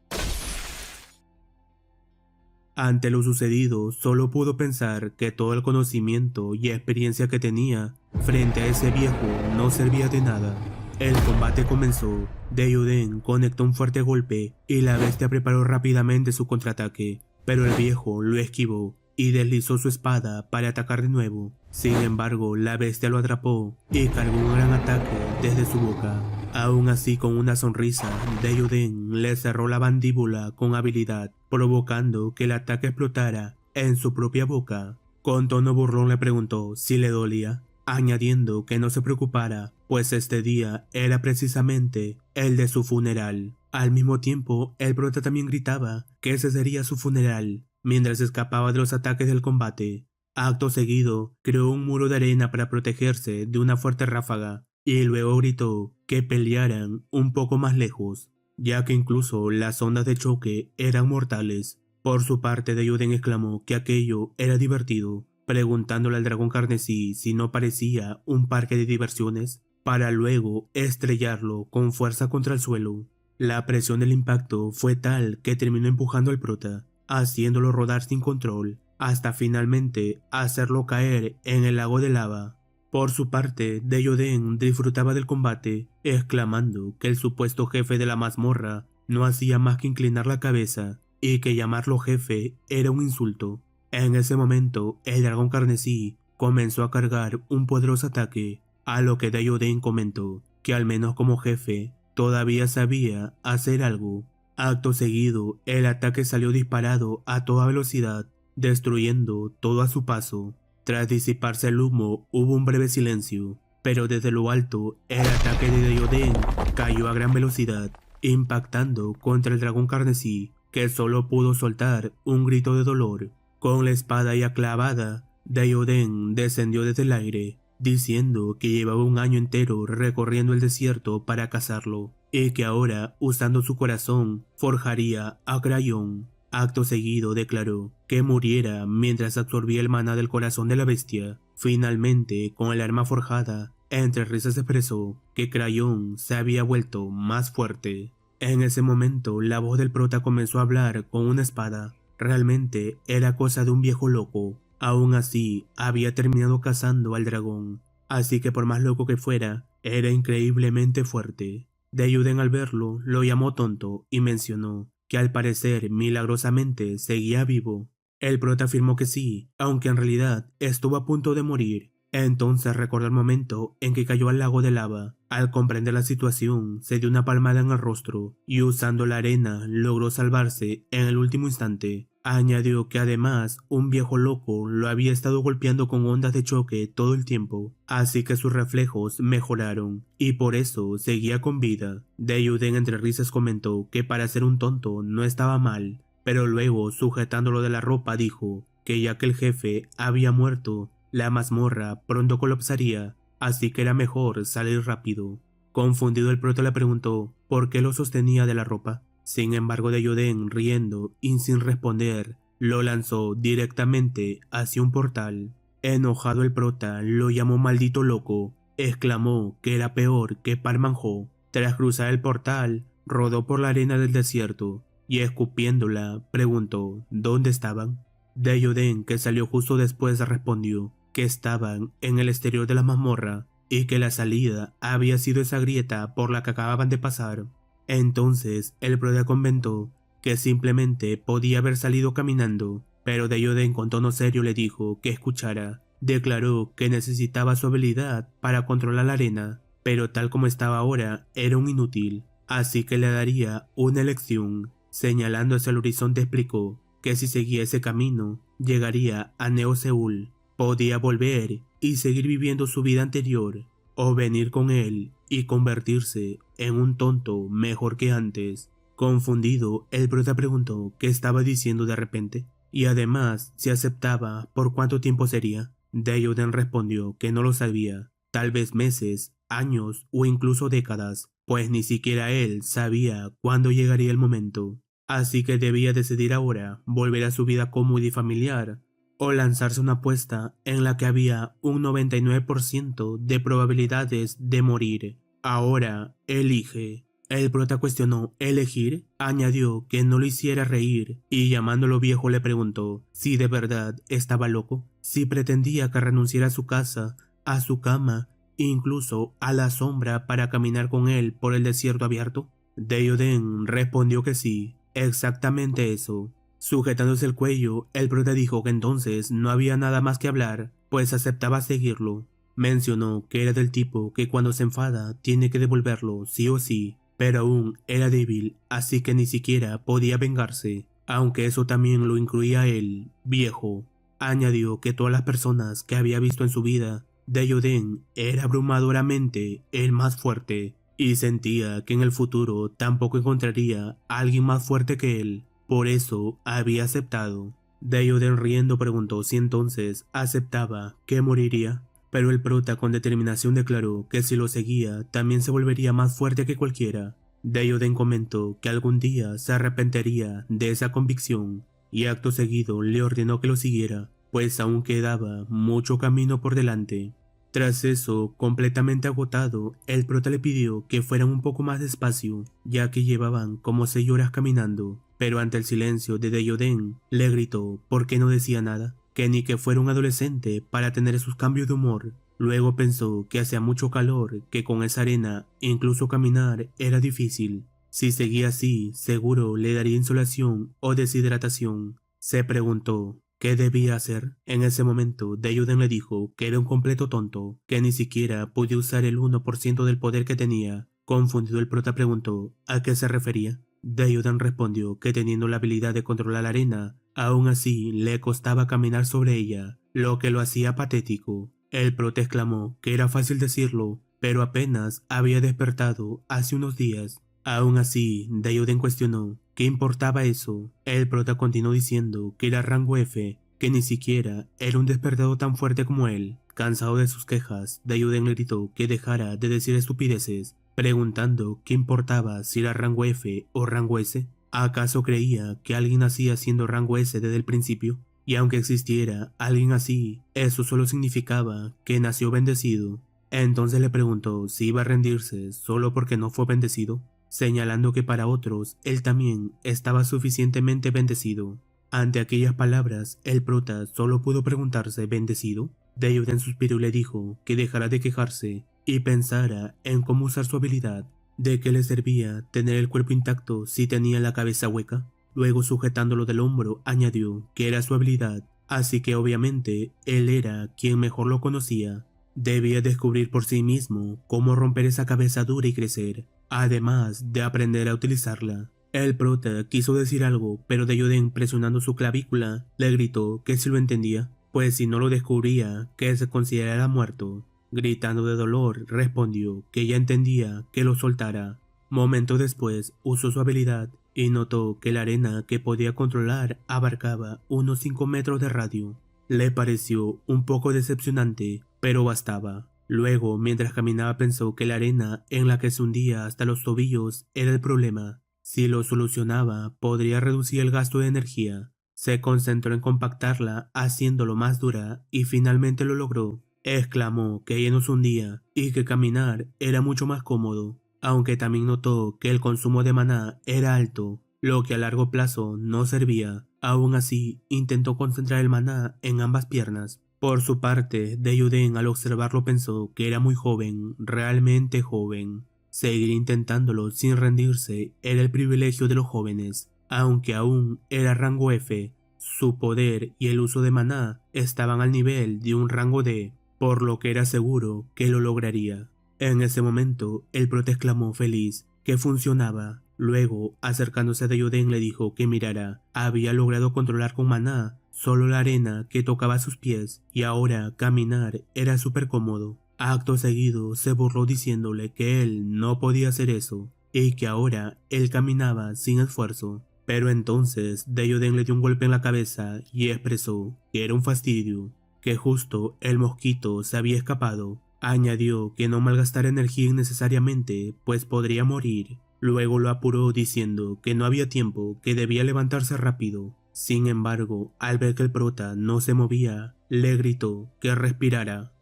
Ante lo sucedido, solo pudo pensar que todo el conocimiento y experiencia que tenía frente a ese viejo no servía de nada. El combate comenzó. Deyoden conectó un fuerte golpe y la bestia preparó rápidamente su contraataque, pero el viejo lo esquivó y deslizó su espada para atacar de nuevo. Sin embargo, la bestia lo atrapó y cargó un gran ataque desde su boca. Aún así, con una sonrisa, Deyoden le cerró la mandíbula con habilidad, provocando que el ataque explotara en su propia boca. Con tono burlón le preguntó si le dolía, añadiendo que no se preocupara, pues este día era precisamente el de su funeral. Al mismo tiempo, el prota también gritaba que ese sería su funeral, mientras escapaba de los ataques del combate. Acto seguido, creó un muro de arena para protegerse de una fuerte ráfaga, y luego gritó que pelearan un poco más lejos, ya que incluso las ondas de choque eran mortales. Por su parte, Deyoden exclamó que aquello era divertido, preguntándole al dragón carmesí si no parecía un parque de diversiones, para luego estrellarlo con fuerza contra el suelo. La presión del impacto fue tal que terminó empujando al prota, haciéndolo rodar sin control, hasta finalmente hacerlo caer en el lago de lava. Por su parte, Deyoden disfrutaba del combate, exclamando que el supuesto jefe de la mazmorra no hacía más que inclinar la cabeza, y que llamarlo jefe era un insulto. En ese momento, el dragón carmesí comenzó a cargar un poderoso ataque, a lo que Deyoden comentó que al menos como jefe todavía sabía hacer algo. Acto seguido, el ataque salió disparado a toda velocidad, destruyendo todo a su paso. Tras disiparse el humo, hubo un breve silencio, pero desde lo alto, el ataque de Deyoden cayó a gran velocidad, impactando contra el dragón carmesí, que solo pudo soltar un grito de dolor. Con la espada ya clavada, Deyoden descendió desde el aire, diciendo que llevaba un año entero recorriendo el desierto para cazarlo, y que ahora, usando su corazón, forjaría a Crayón. Acto seguido declaró que muriera mientras absorbía el maná del corazón de la bestia. Finalmente, con el arma forjada, entre risas expresó que Crayón se había vuelto más fuerte. En ese momento, la voz del prota comenzó a hablar con una espada. Realmente era cosa de un viejo loco. Aún así, había terminado cazando al dragón. Así que por más loco que fuera, era increíblemente fuerte. Deiyuden al verlo, lo llamó tonto y mencionó que al parecer milagrosamente seguía vivo. El prota afirmó que sí, aunque en realidad estuvo a punto de morir. Entonces recordó el momento en que cayó al lago de lava. Al comprender la situación, se dio una palmada en el rostro y usando la arena logró salvarse en el último instante. Añadió que además un viejo loco lo había estado golpeando con ondas de choque todo el tiempo, así que sus reflejos mejoraron y por eso seguía con vida. Deiyuden entre risas comentó que para ser un tonto no estaba mal, pero luego sujetándolo de la ropa dijo que ya que el jefe había muerto, la mazmorra pronto colapsaría, así que era mejor salir rápido. Confundido el prota le preguntó por qué lo sostenía de la ropa. Sin embargo, Deiyuden, riendo y sin responder, lo lanzó directamente hacia un portal. Enojado el prota lo llamó maldito loco, exclamó que era peor que Parmanjo. Tras cruzar el portal, rodó por la arena del desierto y escupiéndola, preguntó ¿dónde estaban? Deiyuden, que salió justo después, respondió que estaban en el exterior de la mazmorra y que la salida había sido esa grieta por la que acababan de pasar. Entonces el prota comentó que simplemente podía haber salido caminando, pero Deiyuden con tono serio le dijo que escuchara. Declaró que necesitaba su habilidad para controlar la arena, pero tal como estaba ahora era un inútil, así que le daría una elección. Señalando hacia el horizonte explicó que si seguía ese camino llegaría a Neo Seúl. Podía volver y seguir viviendo su vida anterior, o venir con él y convertirse en un tonto mejor que antes. Confundido, el prota preguntó qué estaba diciendo de repente, y además si aceptaba por cuánto tiempo sería. Deiyuden respondió que no lo sabía, tal vez meses, años o incluso décadas, pues ni siquiera él sabía cuándo llegaría el momento. Así que debía decidir ahora volver a su vida cómoda y familiar, o lanzarse una apuesta en la que había un 99% de probabilidades de morir. Ahora elige. El prota cuestionó ¿elegir? Añadió que no lo hiciera reír y llamándolo viejo le preguntó si de verdad estaba loco, si pretendía que renunciara a su casa, a su cama, incluso a la sombra para caminar con él por el desierto abierto. Deiyuden respondió que sí, exactamente eso. Sujetándose el cuello, el prota dijo que entonces no había nada más que hablar, pues aceptaba seguirlo. Mencionó que era del tipo que cuando se enfada tiene que devolverlo sí o sí, pero aún era débil, así que ni siquiera podía vengarse, aunque eso también lo incluía a él, viejo. Añadió que todas las personas que había visto en su vida, Deiyuden era abrumadoramente el más fuerte, y sentía que en el futuro tampoco encontraría a alguien más fuerte que él. Por eso había aceptado. Deiyuden riendo preguntó si entonces aceptaba que moriría, pero el prota con determinación declaró que si lo seguía también se volvería más fuerte que cualquiera. Deiyuden comentó que algún día se arrepentiría de esa convicción y acto seguido le ordenó que lo siguiera, pues aún quedaba mucho camino por delante. Tras eso, completamente agotado, el prota le pidió que fueran un poco más despacio, ya que llevaban como 6 horas caminando, pero ante el silencio de Deiyuden, le gritó ¿por qué no decía nada? Que ni que fuera un adolescente para tener sus cambios de humor. Luego pensó que hacía mucho calor, que con esa arena incluso caminar era difícil. Si seguía así, seguro le daría insolación o deshidratación. Se preguntó ¿qué debía hacer? En ese momento, Deiyuden le dijo que era un completo tonto, que ni siquiera podía usar el 1% del poder que tenía. Confundido, el prota preguntó ¿a qué se refería? Deiyuden respondió que teniendo la habilidad de controlar la arena, aún así le costaba caminar sobre ella, lo que lo hacía patético. El prota exclamó que era fácil decirlo, pero apenas había despertado hace unos días. Aún así, Deiyuden cuestionó ¿qué importaba eso? El prota continuó diciendo que era rango F, que ni siquiera era un despertador tan fuerte como él. Cansado de sus quejas, Deiyuden le gritó que dejara de decir estupideces, preguntando qué importaba si era rango F o rango S. ¿Acaso creía que alguien nacía siendo rango S desde el principio? Y aunque existiera alguien así, eso solo significaba que nació bendecido. Entonces le preguntó si iba a rendirse solo porque no fue bendecido, señalando que para otros él también estaba suficientemente bendecido. Ante aquellas palabras, el prota solo pudo preguntarse ¿bendecido? Deyoden suspiró y le dijo que dejara de quejarse y pensara en cómo usar su habilidad. ¿De qué le servía tener el cuerpo intacto si tenía la cabeza hueca? Luego, sujetándolo del hombro, añadió que era su habilidad, así que obviamente él era quien mejor lo conocía. Debía descubrir por sí mismo cómo romper esa cabeza dura y crecer, además de aprender a utilizarla. El prota quiso decir algo, pero Deyoden, presionando su clavícula, le gritó que si lo entendía, pues si no lo descubría, que se considerara muerto. Gritando de dolor, respondió que ya entendía que lo soltara. Momentos después, usó su habilidad y notó que la arena que podía controlar abarcaba unos 5 metros de radio. Le pareció un poco decepcionante, pero bastaba. Luego, mientras caminaba, pensó que la arena en la que se hundía hasta los tobillos era el problema. Si lo solucionaba, podría reducir el gasto de energía. Se concentró en compactarla, haciéndolo más dura, y finalmente lo logró. Exclamó que ella no se hundía y que caminar era mucho más cómodo, aunque también notó que el consumo de maná era alto, lo que a largo plazo no servía. Aún así, intentó concentrar el maná en ambas piernas. Por su parte, Deyoden al observarlo pensó que era muy joven, realmente joven. Seguir intentándolo sin rendirse era el privilegio de los jóvenes, aunque aún era rango F. Su poder y el uso de maná estaban al nivel de un rango D, por lo que era seguro que lo lograría. En ese momento, el prota exclamó feliz que funcionaba. Luego, acercándose a Deyoden, le dijo que mirara. Había logrado controlar con maná solo la arena que tocaba sus pies, y ahora caminar era súper cómodo. Acto seguido, se burló diciéndole que él no podía hacer eso, y que ahora él caminaba sin esfuerzo. Pero entonces Deyoden le dio un golpe en la cabeza y expresó que era un fastidio, que justo el mosquito se había escapado. Añadió que no malgastara energía innecesariamente, pues podría morir. Luego lo apuró diciendo que no había tiempo, que debía levantarse rápido. Sin embargo, al ver que el prota no se movía, le gritó que respirara.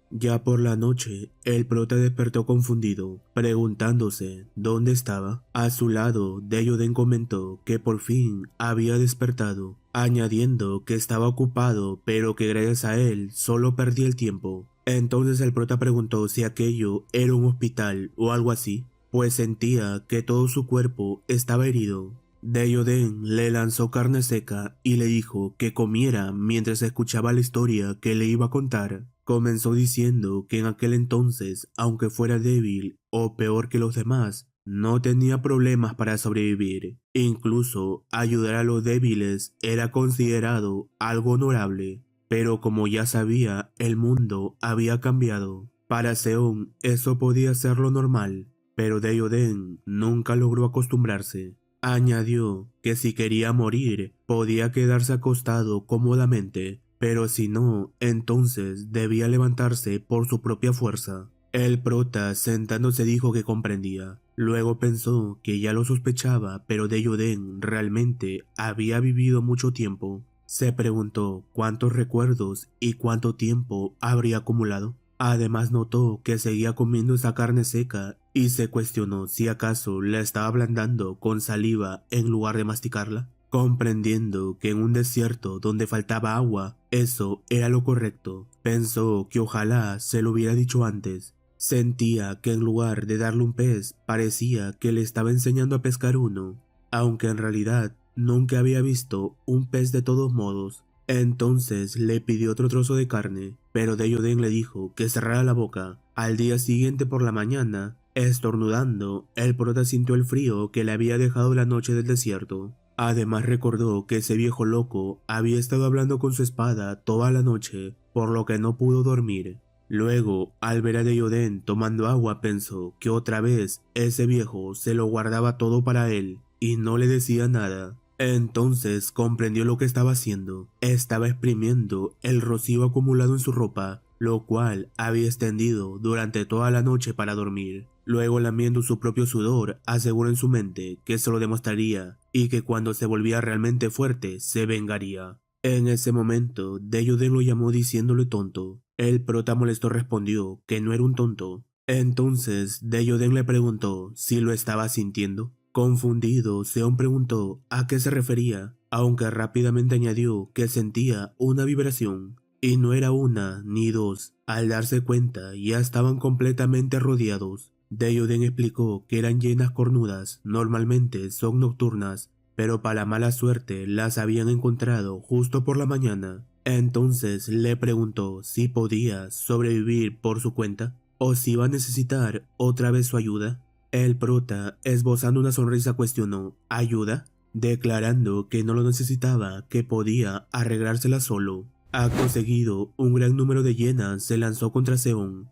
Ya por la noche, el prota despertó confundido, preguntándose dónde estaba. A su lado, Deyoden comentó que por fin había despertado, añadiendo que estaba ocupado, pero que gracias a él solo perdía el tiempo. Entonces el prota preguntó si aquello era un hospital o algo así, pues sentía que todo su cuerpo estaba herido. Deyoden le lanzó carne seca y le dijo que comiera mientras escuchaba la historia que le iba a contar. Comenzó diciendo que en aquel entonces, aunque fuera débil o peor que los demás, no tenía problemas para sobrevivir. Incluso ayudar a los débiles era considerado algo honorable. Pero como ya sabía, el mundo había cambiado. Para Seon eso podía ser lo normal, pero Deyoden nunca logró acostumbrarse. Añadió que si quería morir, podía quedarse acostado cómodamente, pero si no, entonces debía levantarse por su propia fuerza. El prota, sentándose, dijo que comprendía. Luego pensó que ya lo sospechaba, pero Deyoden realmente había vivido mucho tiempo. Se preguntó cuántos recuerdos y cuánto tiempo habría acumulado. Además notó que seguía comiendo esa carne seca y se cuestionó si acaso la estaba ablandando con saliva en lugar de masticarla. Comprendiendo que en un desierto donde faltaba agua, eso era lo correcto, pensó que ojalá se lo hubiera dicho antes. Sentía que en lugar de darle un pez, parecía que le estaba enseñando a pescar uno, aunque en realidad nunca había visto un pez de todos modos. Entonces le pidió otro trozo de carne, pero Deyoden le dijo que cerrara la boca. Al día siguiente por la mañana, estornudando, el prota sintió el frío que le había dejado la noche del desierto. Además recordó que ese viejo loco había estado hablando con su espada toda la noche, por lo que no pudo dormir. Luego, al ver a Deyoden tomando agua, pensó que otra vez ese viejo se lo guardaba todo para él y no le decía nada. Entonces comprendió lo que estaba haciendo. Estaba exprimiendo el rocío acumulado en su ropa, lo cual había extendido durante toda la noche para dormir. Luego, lamiendo su propio sudor, aseguró en su mente que se lo demostraría y que cuando se volvía realmente fuerte, se vengaría. En ese momento, Deyoden lo llamó diciéndole tonto. El prota molesto respondió que no era un tonto. Entonces, Deyoden le preguntó si lo estaba sintiendo. Confundido, Seon preguntó a qué se refería, aunque rápidamente añadió que sentía una vibración. Y no era una ni dos. Al darse cuenta, ya estaban completamente rodeados. Deyoden explicó que eran hienas cornudas, normalmente son nocturnas, pero para mala suerte las habían encontrado justo por la mañana. Entonces le preguntó si podía sobrevivir por su cuenta o si iba a necesitar otra vez su ayuda. El prota, esbozando una sonrisa, cuestionó ¿ayuda?, declarando que no lo necesitaba, que podía arreglársela solo. Acto seguido, un gran número de hienas se lanzó contra Seon,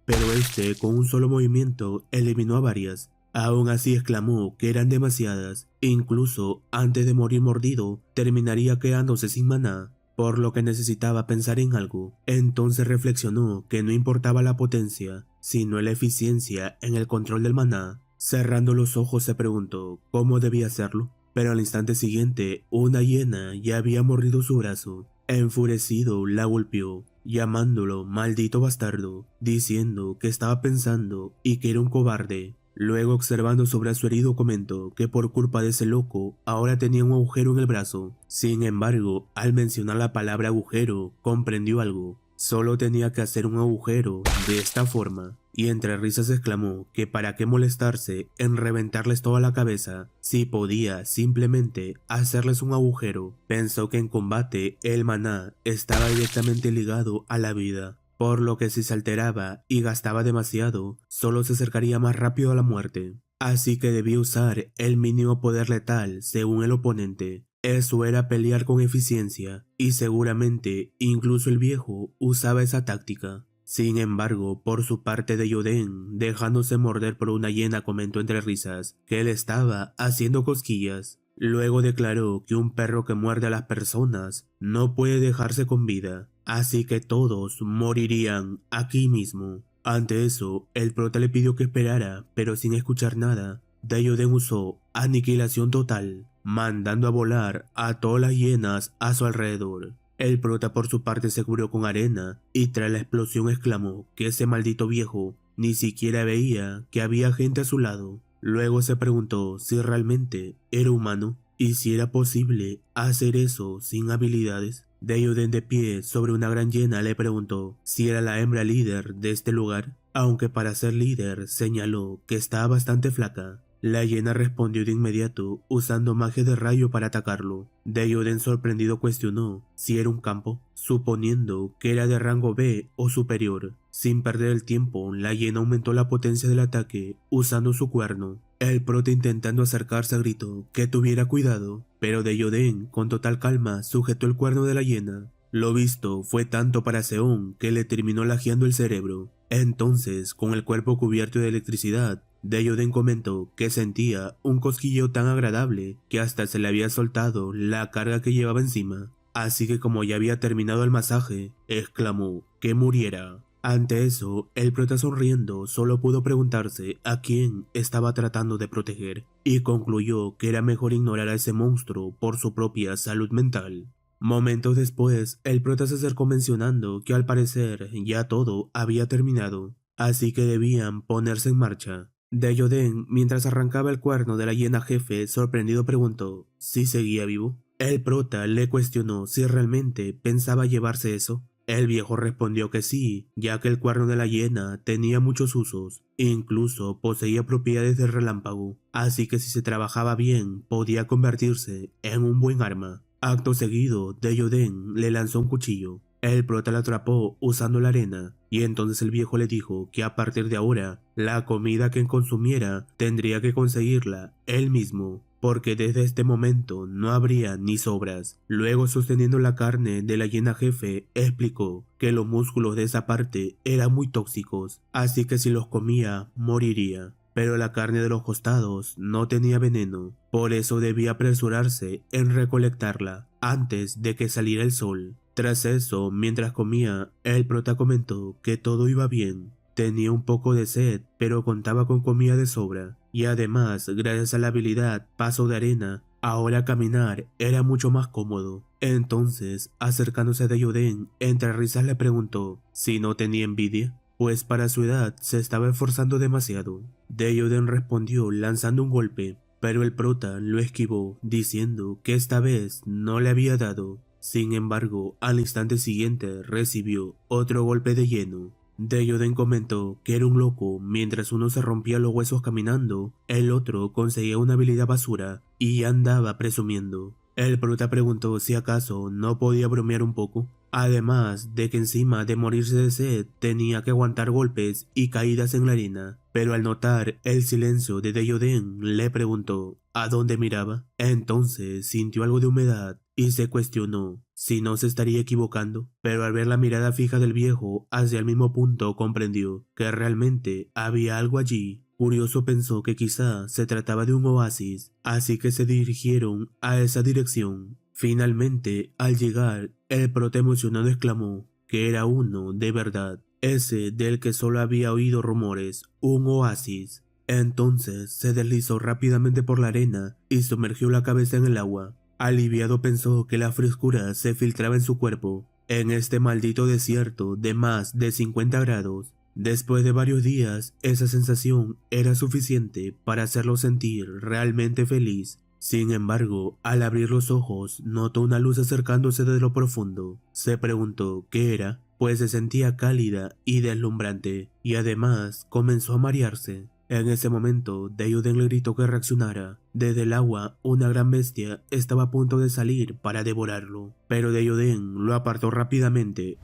pero este con un solo movimiento eliminó a varias. Aún así exclamó que eran demasiadas, incluso antes de morir mordido terminaría quedándose sin maná, por lo que necesitaba pensar en algo. Entonces reflexionó que no importaba la potencia, sino la eficiencia en el control del maná. Cerrando los ojos se preguntó cómo debía hacerlo, pero al instante siguiente una hiena ya había mordido su brazo. Enfurecido la golpeó, llamándolo maldito bastardo, diciendo que estaba pensando y que era un cobarde. Luego, observando su brazo herido, comentó que por culpa de ese loco ahora tenía un agujero en el brazo. Sin embargo, al mencionar la palabra agujero, comprendió algo. Solo tenía que hacer un agujero de esta forma, y entre risas exclamó que para qué molestarse en reventarles toda la cabeza si podía simplemente hacerles un agujero. Pensó que en combate el maná estaba directamente ligado a la vida, por lo que si se alteraba y gastaba demasiado, solo se acercaría más rápido a la muerte. Así que debía usar el mínimo poder letal según el oponente. Eso era pelear con eficiencia, y seguramente incluso el viejo usaba esa táctica. Sin embargo, por su parte, Deyoden, dejándose morder por una hiena, comentó entre risas que él estaba haciendo cosquillas. Luego declaró que un perro que muerde a las personas no puede dejarse con vida, así que todos morirían aquí mismo. Ante eso, el prota le pidió que esperara, pero sin escuchar nada, Deyoden usó aniquilación total, mandando a volar a todas las hienas a su alrededor. El prota por su parte se cubrió con arena y tras la explosión exclamó que ese maldito viejo ni siquiera veía que había gente a su lado. Luego se preguntó si realmente era humano y si era posible hacer eso sin habilidades. Deyoden, de pie sobre una gran hiena, le preguntó si era la hembra líder de este lugar, aunque para ser líder señaló que estaba bastante flaca. La hiena respondió de inmediato usando magia de rayo para atacarlo. Deyoden, sorprendido, cuestionó si era un campo, suponiendo que era de rango B o superior. Sin perder el tiempo, la hiena aumentó la potencia del ataque usando su cuerno. El prota, intentando acercarse, gritó que tuviera cuidado, pero Deyoden con total calma sujetó el cuerno de la hiena. Lo visto fue tanto para Seon que le terminó lajeando el cerebro. Entonces, con el cuerpo cubierto de electricidad, Deyoden comentó que sentía un cosquilleo tan agradable que hasta se le había soltado la carga que llevaba encima. Así que como ya había terminado el masaje, exclamó que muriera. Ante eso, el prota, sonriendo, solo pudo preguntarse a quién estaba tratando de proteger, y concluyó que era mejor ignorar a ese monstruo por su propia salud mental. Momentos después, el prota se acercó mencionando que al parecer ya todo había terminado, así que debían ponerse en marcha. Deyoden, mientras arrancaba el cuerno de la hiena jefe, sorprendido preguntó si seguía vivo. El prota le cuestionó si realmente pensaba llevarse eso. El viejo respondió que sí, ya que el cuerno de la hiena tenía muchos usos, incluso poseía propiedades de relámpago, así que si se trabajaba bien podía convertirse en un buen arma. Acto seguido, Deyoden le lanzó un cuchillo. El prota la atrapó usando la arena, y entonces el viejo le dijo que a partir de ahora, la comida que consumiera tendría que conseguirla él mismo, porque desde este momento no habría ni sobras. Luego, sosteniendo la carne de la hiena jefe, explicó que los músculos de esa parte eran muy tóxicos, así que si los comía, moriría. pero la carne de los costados no tenía veneno, por eso debía apresurarse en recolectarla antes de que saliera el sol. Tras eso, mientras comía, el prota comentó que todo iba bien. Tenía un poco de sed, pero contaba con comida de sobra, y además, gracias a la habilidad Paso de Arena, ahora caminar era mucho más cómodo. Entonces, acercándose a Deyoden, entre risas le preguntó si no tenía envidia, pues para su edad se estaba esforzando demasiado. Deyoden respondió lanzando un golpe, pero el prota lo esquivó, diciendo que esta vez no le había dado. Sin embargo, al instante siguiente recibió otro golpe de lleno. Deyoden comentó que era un loco, mientras uno se rompía los huesos caminando, el otro conseguía una habilidad basura y andaba presumiendo. El prota preguntó si acaso no podía bromear un poco, además de que encima de morirse de sed tenía que aguantar golpes y caídas en la arena, pero al notar el silencio de Deyoden le preguntó a dónde miraba. Entonces sintió algo de humedad y se cuestionó si no se estaría equivocando, pero al ver la mirada fija del viejo hacia el mismo punto comprendió que realmente había algo allí. Curioso pensó que quizá se trataba de un oasis, así que se dirigieron a esa dirección. Finalmente, al llegar, el prota emocionado exclamó que era uno de verdad, ese del que solo había oído rumores, un oasis. Entonces se deslizó rápidamente por la arena y sumergió la cabeza en el agua. Aliviado pensó que la frescura se filtraba en su cuerpo, en este maldito desierto de más de 50 grados. Después de varios días, esa sensación era suficiente para hacerlo sentir realmente feliz. Sin embargo, al abrir los ojos, notó una luz acercándose de lo profundo. Se preguntó qué era, pues se sentía cálida y deslumbrante, y además comenzó a marearse. En ese momento, Deyoden le gritó que reaccionara. Desde el agua, una gran bestia estaba a punto de salir para devorarlo, pero Deyoden lo apartó rápidamente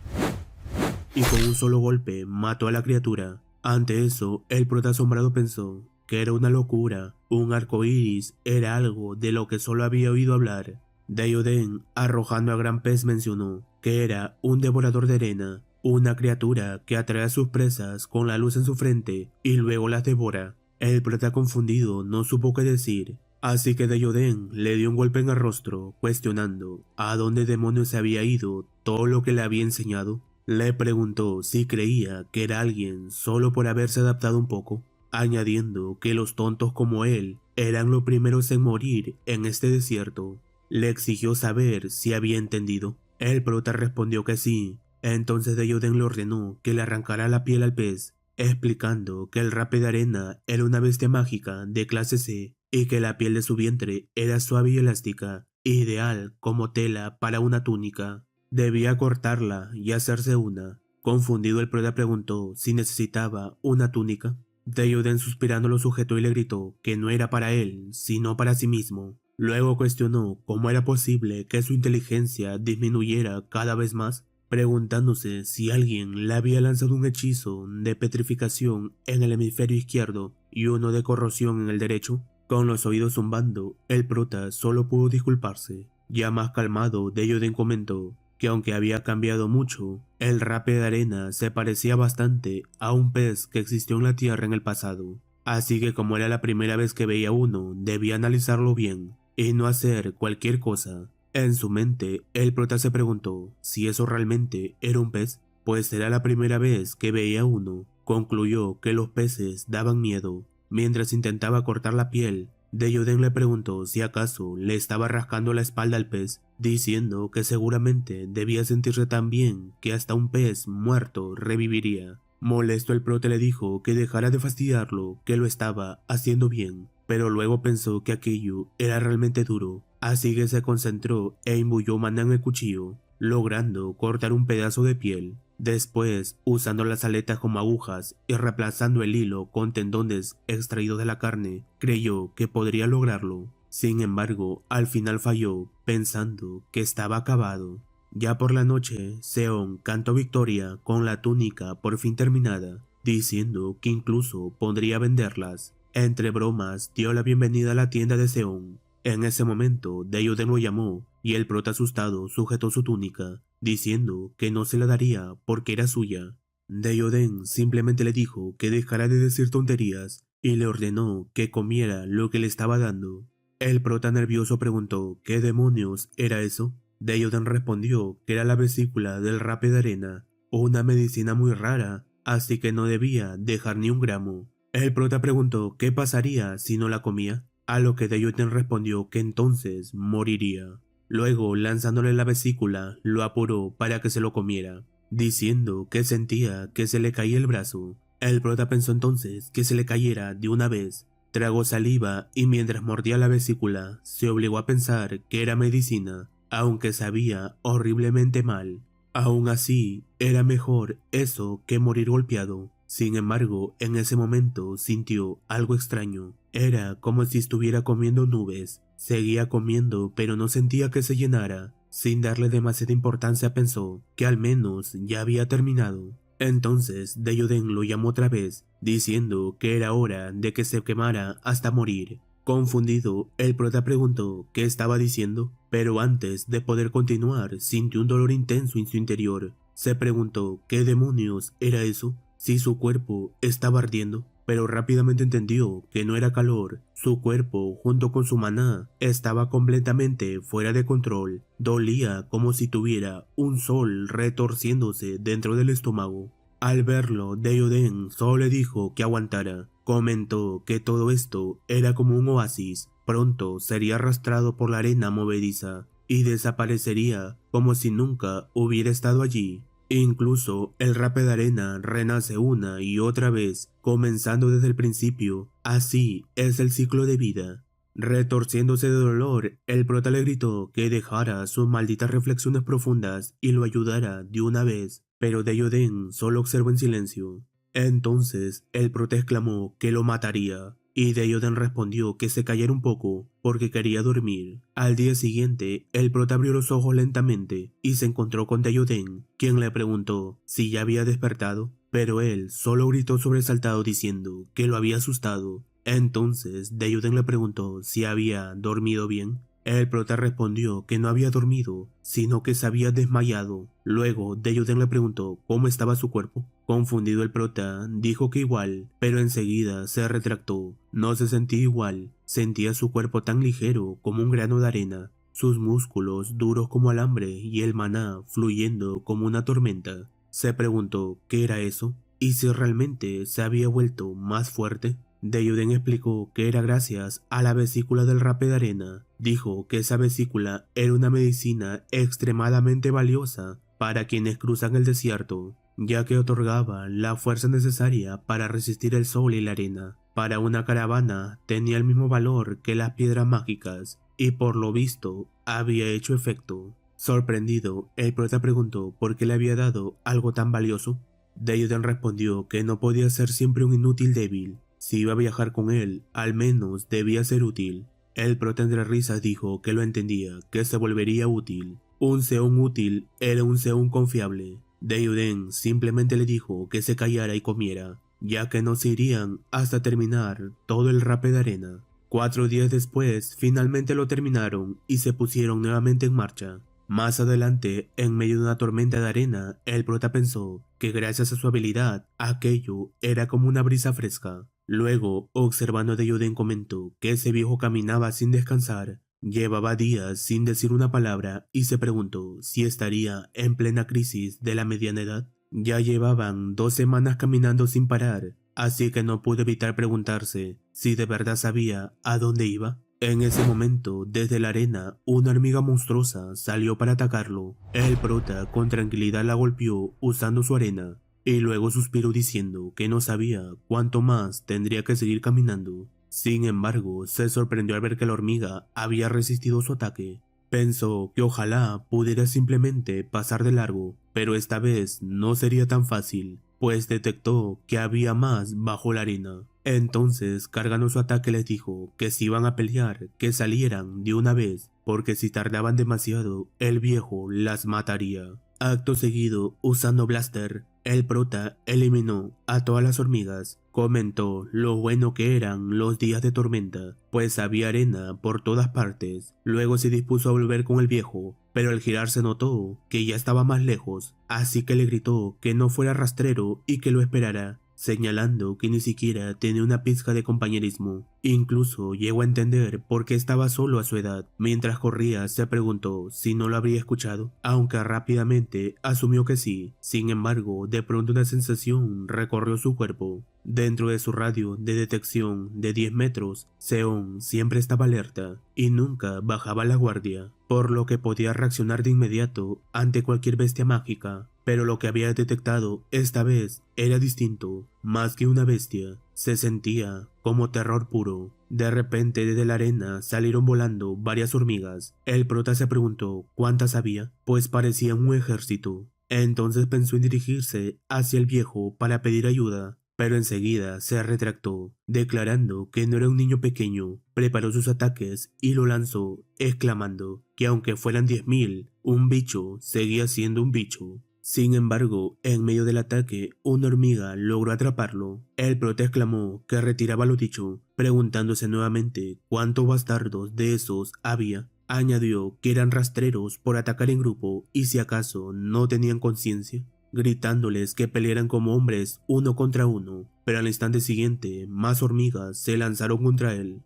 y con un solo golpe mató a la criatura. Ante eso, el prota asombrado pensó que era una locura. Un arco iris era algo de lo que solo había oído hablar. Deyoden, arrojando al gran pez, mencionó que era un devorador de arena, una criatura que atrae a sus presas con la luz en su frente y luego las devora. El prota confundido no supo qué decir, así que Deyoden le dio un golpe en el rostro, cuestionando a dónde demonios se había ido todo lo que le había enseñado. Le preguntó si creía que era alguien solo por haberse adaptado un poco, añadiendo que los tontos como él eran los primeros en morir en este desierto. Le exigió saber si había entendido. El prota respondió que sí. Entonces Deyoden le ordenó que le arrancara la piel al pez, explicando que el rape de arena era una bestia mágica de clase C y que la piel de su vientre era suave y elástica, ideal como tela para una túnica. Debía cortarla y hacerse una. Confundido, el prota preguntó si necesitaba una túnica. Deyoden, suspirando, lo sujetó y le gritó que no era para él, sino para sí mismo. Luego cuestionó cómo era posible que su inteligencia disminuyera cada vez más, preguntándose si alguien le había lanzado un hechizo de petrificación en el hemisferio izquierdo y uno de corrosión en el derecho. Con los oídos zumbando, el prota solo pudo disculparse. Ya más calmado, Deyoden comentó que aunque había cambiado mucho, el rape de arena se parecía bastante a un pez que existió en la tierra en el pasado. Así que como era la primera vez que veía uno, debía analizarlo bien y no hacer cualquier cosa. En su mente, el prota se preguntó si eso realmente era un pez, pues era la primera vez que veía uno. Concluyó que los peces daban miedo. Mientras intentaba cortar la piel, Deyoden le preguntó si acaso le estaba rascando la espalda al pez, diciendo que seguramente debía sentirse tan bien que hasta un pez muerto reviviría. Molesto, el prota le dijo que dejara de fastidiarlo, que lo estaba haciendo bien, pero luego pensó que aquello era realmente duro, así que se concentró e imbuyó maná en el cuchillo, logrando cortar un pedazo de piel. Después, usando las aletas como agujas y reemplazando el hilo con tendones extraídos de la carne, creyó que podría lograrlo. Sin embargo, al final falló, pensando que estaba acabado. Ya por la noche, Seon cantó victoria con la túnica por fin terminada, diciendo que incluso podría venderlas. Entre bromas, dio la bienvenida a la tienda de Seon. En ese momento, Deyoden lo llamó y el prota asustado sujetó su túnica, diciendo que no se la daría porque era suya. Deyoden simplemente le dijo que dejara de decir tonterías y le ordenó que comiera lo que le estaba dando. El prota nervioso preguntó ¿qué demonios era eso? Deyoden respondió que era la vesícula del rape de arena, una medicina muy rara, así que no debía dejar ni un gramo. El prota preguntó qué pasaría si no la comía, a lo que Deyoden respondió que entonces moriría. Luego, lanzándole la vesícula, lo apuró para que se lo comiera, diciendo que sentía que se le caía el brazo. El prota pensó entonces que se le cayera de una vez. Tragó saliva y mientras mordía la vesícula, se obligó a pensar que era medicina, aunque sabía horriblemente mal. Aún así, era mejor eso que morir golpeado. Sin embargo, en ese momento sintió algo extraño. Era como si estuviera comiendo nubes. Seguía comiendo, pero no sentía que se llenara. Sin darle demasiada importancia pensó que al menos ya había terminado. Entonces Deyoden lo llamó otra vez, diciendo que era hora de que se quemara hasta morir. Confundido, el prota preguntó qué estaba diciendo, pero antes de poder continuar sintió un dolor intenso en su interior. Se preguntó qué demonios era eso, si su cuerpo estaba ardiendo, pero rápidamente entendió que no era calor. Su cuerpo, junto con su maná, estaba completamente fuera de control. Dolía como si tuviera un sol retorciéndose dentro del estómago. Al verlo, Deyoden solo le dijo que aguantara. Comentó que todo esto era como un oasis. Pronto sería arrastrado por la arena movediza y desaparecería como si nunca hubiera estado allí. Incluso el rape de arena renace una y otra vez, comenzando desde el principio. Así es el ciclo de vida. Retorciéndose de dolor, el prota le gritó que dejara sus malditas reflexiones profundas y lo ayudara de una vez, pero Deyoden solo observó en silencio. Entonces el prota exclamó que lo mataría, y Deyoden respondió que se callara un poco porque quería dormir. Al día siguiente, el prota abrió los ojos lentamente y se encontró con Deyoden, quien le preguntó si ya había despertado, pero él solo gritó sobresaltado diciendo que lo había asustado. Entonces Deyoden le preguntó si había dormido bien. El prota respondió que no había dormido, sino que se había desmayado. Luego Deyoden le preguntó cómo estaba su cuerpo. Confundido, el prota dijo que igual, pero enseguida se retractó. No se sentía igual, sentía su cuerpo tan ligero como un grano de arena, sus músculos duros como alambre y el maná fluyendo como una tormenta. Se preguntó qué era eso y si realmente se había vuelto más fuerte. Deyoden explicó que era gracias a la vesícula del rape de arena. Dijo que esa vesícula era una medicina extremadamente valiosa para quienes cruzan el desierto, ya que otorgaba la fuerza necesaria para resistir el sol y la arena. Para una caravana tenía el mismo valor que las piedras mágicas, y por lo visto había hecho efecto. Sorprendido, el prota preguntó por qué le había dado algo tan valioso. Deyoden respondió que no podía ser siempre un inútil débil. Si iba a viajar con él, al menos debía ser útil. El prota entre risas dijo que lo entendía, que se volvería útil. Un Seon útil era un Seon confiable. Deyoden simplemente le dijo que se callara y comiera, ya que no se irían hasta terminar todo el rape de arena. 4 días después, finalmente lo terminaron y se pusieron nuevamente en marcha. Más adelante, en medio de una tormenta de arena, el prota pensó que gracias a su habilidad, aquello era como una brisa fresca. Luego, observando a Deyoden, comentó que ese viejo caminaba sin descansar. Llevaba días sin decir una palabra y se preguntó si estaría en plena crisis de la mediana edad. Ya llevaban 2 semanas caminando sin parar, así que no pudo evitar preguntarse si de verdad sabía a dónde iba. En ese momento, desde la arena, una hormiga monstruosa salió para atacarlo. El prota con tranquilidad la golpeó usando su arena, y luego suspiró diciendo que no sabía cuánto más tendría que seguir caminando. Sin embargo, se sorprendió al ver que la hormiga había resistido su ataque. Pensó que ojalá pudiera simplemente pasar de largo, pero esta vez no sería tan fácil, pues detectó que había más bajo la arena. Entonces, cargando su ataque, les dijo que si iban a pelear, que salieran de una vez, porque si tardaban demasiado, el viejo las mataría. Acto seguido, usando Blaster, el prota eliminó a todas las hormigas. Comentó lo bueno que eran los días de tormenta, pues había arena por todas partes. Luego se dispuso a volver con el viejo, pero al girarse notó que ya estaba más lejos, así que le gritó que no fuera rastrero y que lo esperara. señalando que ni siquiera tenía una pizca de compañerismo. Incluso llegó a entender por qué estaba solo a su edad. Mientras corría, se preguntó si no lo habría escuchado, aunque rápidamente asumió que sí. Sin embargo, de pronto una sensación recorrió su cuerpo. Dentro de su radio de detección de 10 metros, Seon siempre estaba alerta y nunca bajaba la guardia, por lo que podía reaccionar de inmediato ante cualquier bestia mágica. Pero lo que había detectado esta vez era distinto. Más que una bestia, se sentía como terror puro. De repente desde la arena salieron volando varias hormigas. El prota se preguntó cuántas había, pues parecían un ejército. Entonces pensó en dirigirse hacia el viejo para pedir ayuda, pero enseguida se retractó, declarando que no era un niño pequeño. Preparó sus ataques y lo lanzó, exclamando que aunque fueran 10.000, un bicho seguía siendo un bicho. Sin embargo, en medio del ataque, una hormiga logró atraparlo. El prota exclamó que retiraba lo dicho, preguntándose nuevamente cuántos bastardos de esos había. Añadió que eran rastreros por atacar en grupo y si acaso no tenían conciencia, gritándoles que pelearan como hombres uno contra uno, pero al instante siguiente más hormigas se lanzaron contra él.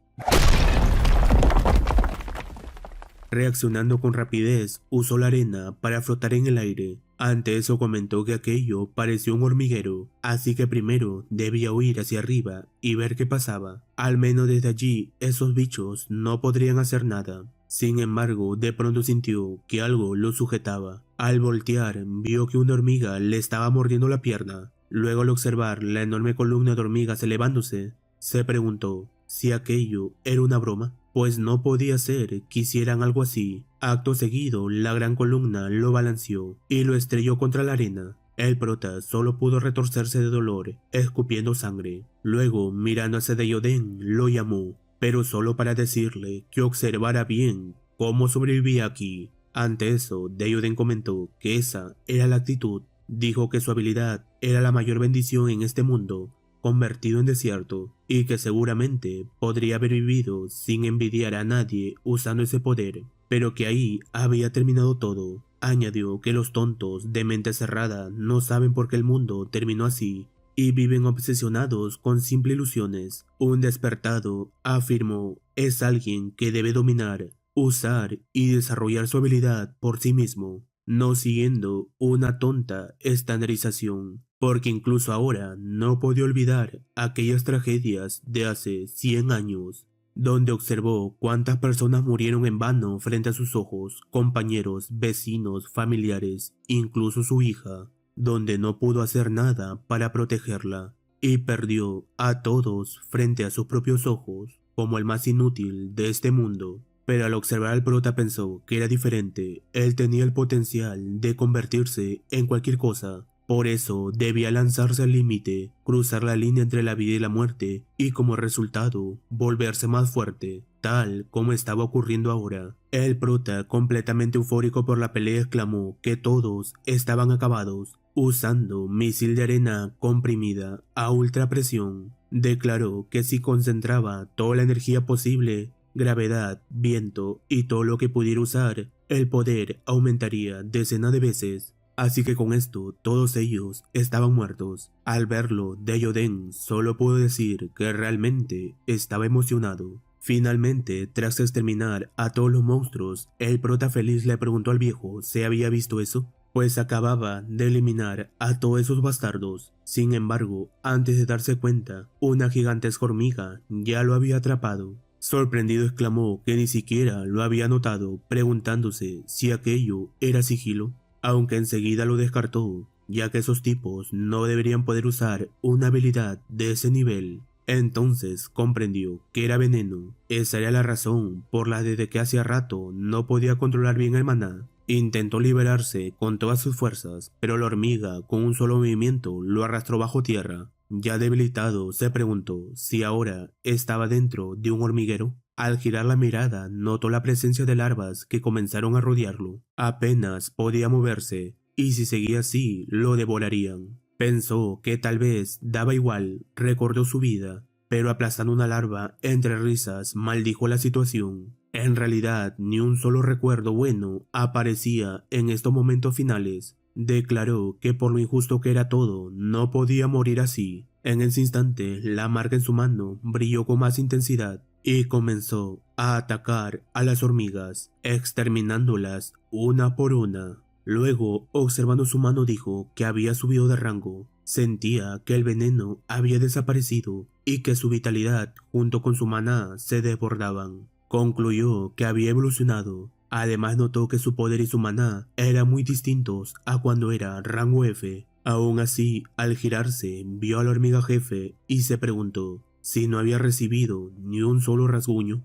Reaccionando con rapidez, usó la arena para flotar en el aire. Ante eso comentó que aquello parecía un hormiguero, así que primero debía huir hacia arriba y ver qué pasaba. Al menos desde allí, esos bichos no podrían hacer nada. Sin embargo, de pronto sintió que algo lo sujetaba. Al voltear, vio que una hormiga le estaba mordiendo la pierna. Luego, al observar la enorme columna de hormigas elevándose, se preguntó si aquello era una broma, pues no podía ser que hicieran algo así. Acto seguido, la gran columna lo balanceó y lo estrelló contra la arena. El prota solo pudo retorcerse de dolor, escupiendo sangre. Luego, mirando hacia Deyoden, lo llamó, pero solo para decirle que observara bien cómo sobrevivía aquí. Ante eso, Deyoden comentó que esa era la actitud. Dijo que su habilidad era la mayor bendición en este mundo, convertido en desierto, y que seguramente podría haber vivido sin envidiar a nadie usando ese poder, pero que ahí había terminado todo. Añadió que los tontos de mente cerrada no saben por qué el mundo terminó así y viven obsesionados con simples ilusiones. Un despertado, afirmó, es alguien que debe dominar, usar y desarrollar su habilidad por sí mismo, no siguiendo una tonta estandarización, porque incluso ahora no podía olvidar aquellas tragedias de hace 100 años, donde observó cuántas personas murieron en vano frente a sus ojos, compañeros, vecinos, familiares, incluso su hija, donde no pudo hacer nada para protegerla, y perdió a todos frente a sus propios ojos, como el más inútil de este mundo. Pero al observar al prota pensó que era diferente. Él tenía el potencial de convertirse en cualquier cosa. Por eso debía lanzarse al límite, cruzar la línea entre la vida y la muerte y como resultado volverse más fuerte, tal como estaba ocurriendo ahora. El prota, completamente eufórico por la pelea, exclamó que todos estaban acabados. Usando misil de arena comprimida a ultra presión, declaró que si concentraba toda la energía posible, gravedad, viento y todo lo que pudiera usar, el poder aumentaría decenas de veces. Así que con esto todos ellos estaban muertos. Al verlo, Deyoden solo pudo decir que realmente estaba emocionado. Finalmente, tras exterminar a todos los monstruos, el prota feliz le preguntó al viejo si había visto eso, pues acababa de eliminar a todos esos bastardos. Sin embargo, antes de darse cuenta, una gigantesca hormiga ya lo había atrapado. Sorprendido exclamó que ni siquiera lo había notado, preguntándose si aquello era sigilo, aunque enseguida lo descartó, ya que esos tipos no deberían poder usar una habilidad de ese nivel. Entonces comprendió que era veneno. Esa era la razón por la desde que hacía rato no podía controlar bien el maná. Intentó liberarse con todas sus fuerzas, pero la hormiga con un solo movimiento lo arrastró bajo tierra. Ya debilitado, se preguntó si ahora estaba dentro de un hormiguero. Al girar la mirada, notó la presencia de larvas que comenzaron a rodearlo. Apenas podía moverse, y si seguía así, lo devorarían. Pensó que tal vez daba igual, recordó su vida, pero aplastando una larva entre risas, maldijo la situación. En realidad, ni un solo recuerdo bueno aparecía en estos momentos finales. Declaró que por lo injusto que era todo, no podía morir así. En ese instante, la marca en su mano brilló con más intensidad y comenzó a atacar a las hormigas, exterminándolas una por una. Luego, observando su mano, dijo que había subido de rango. Sentía que el veneno había desaparecido y que su vitalidad junto con su maná se desbordaban. Concluyó que había evolucionado. Además notó que su poder y su maná eran muy distintos a cuando era rango F. Aún así, al girarse, vio a la hormiga jefe y se preguntó si no había recibido ni un solo rasguño.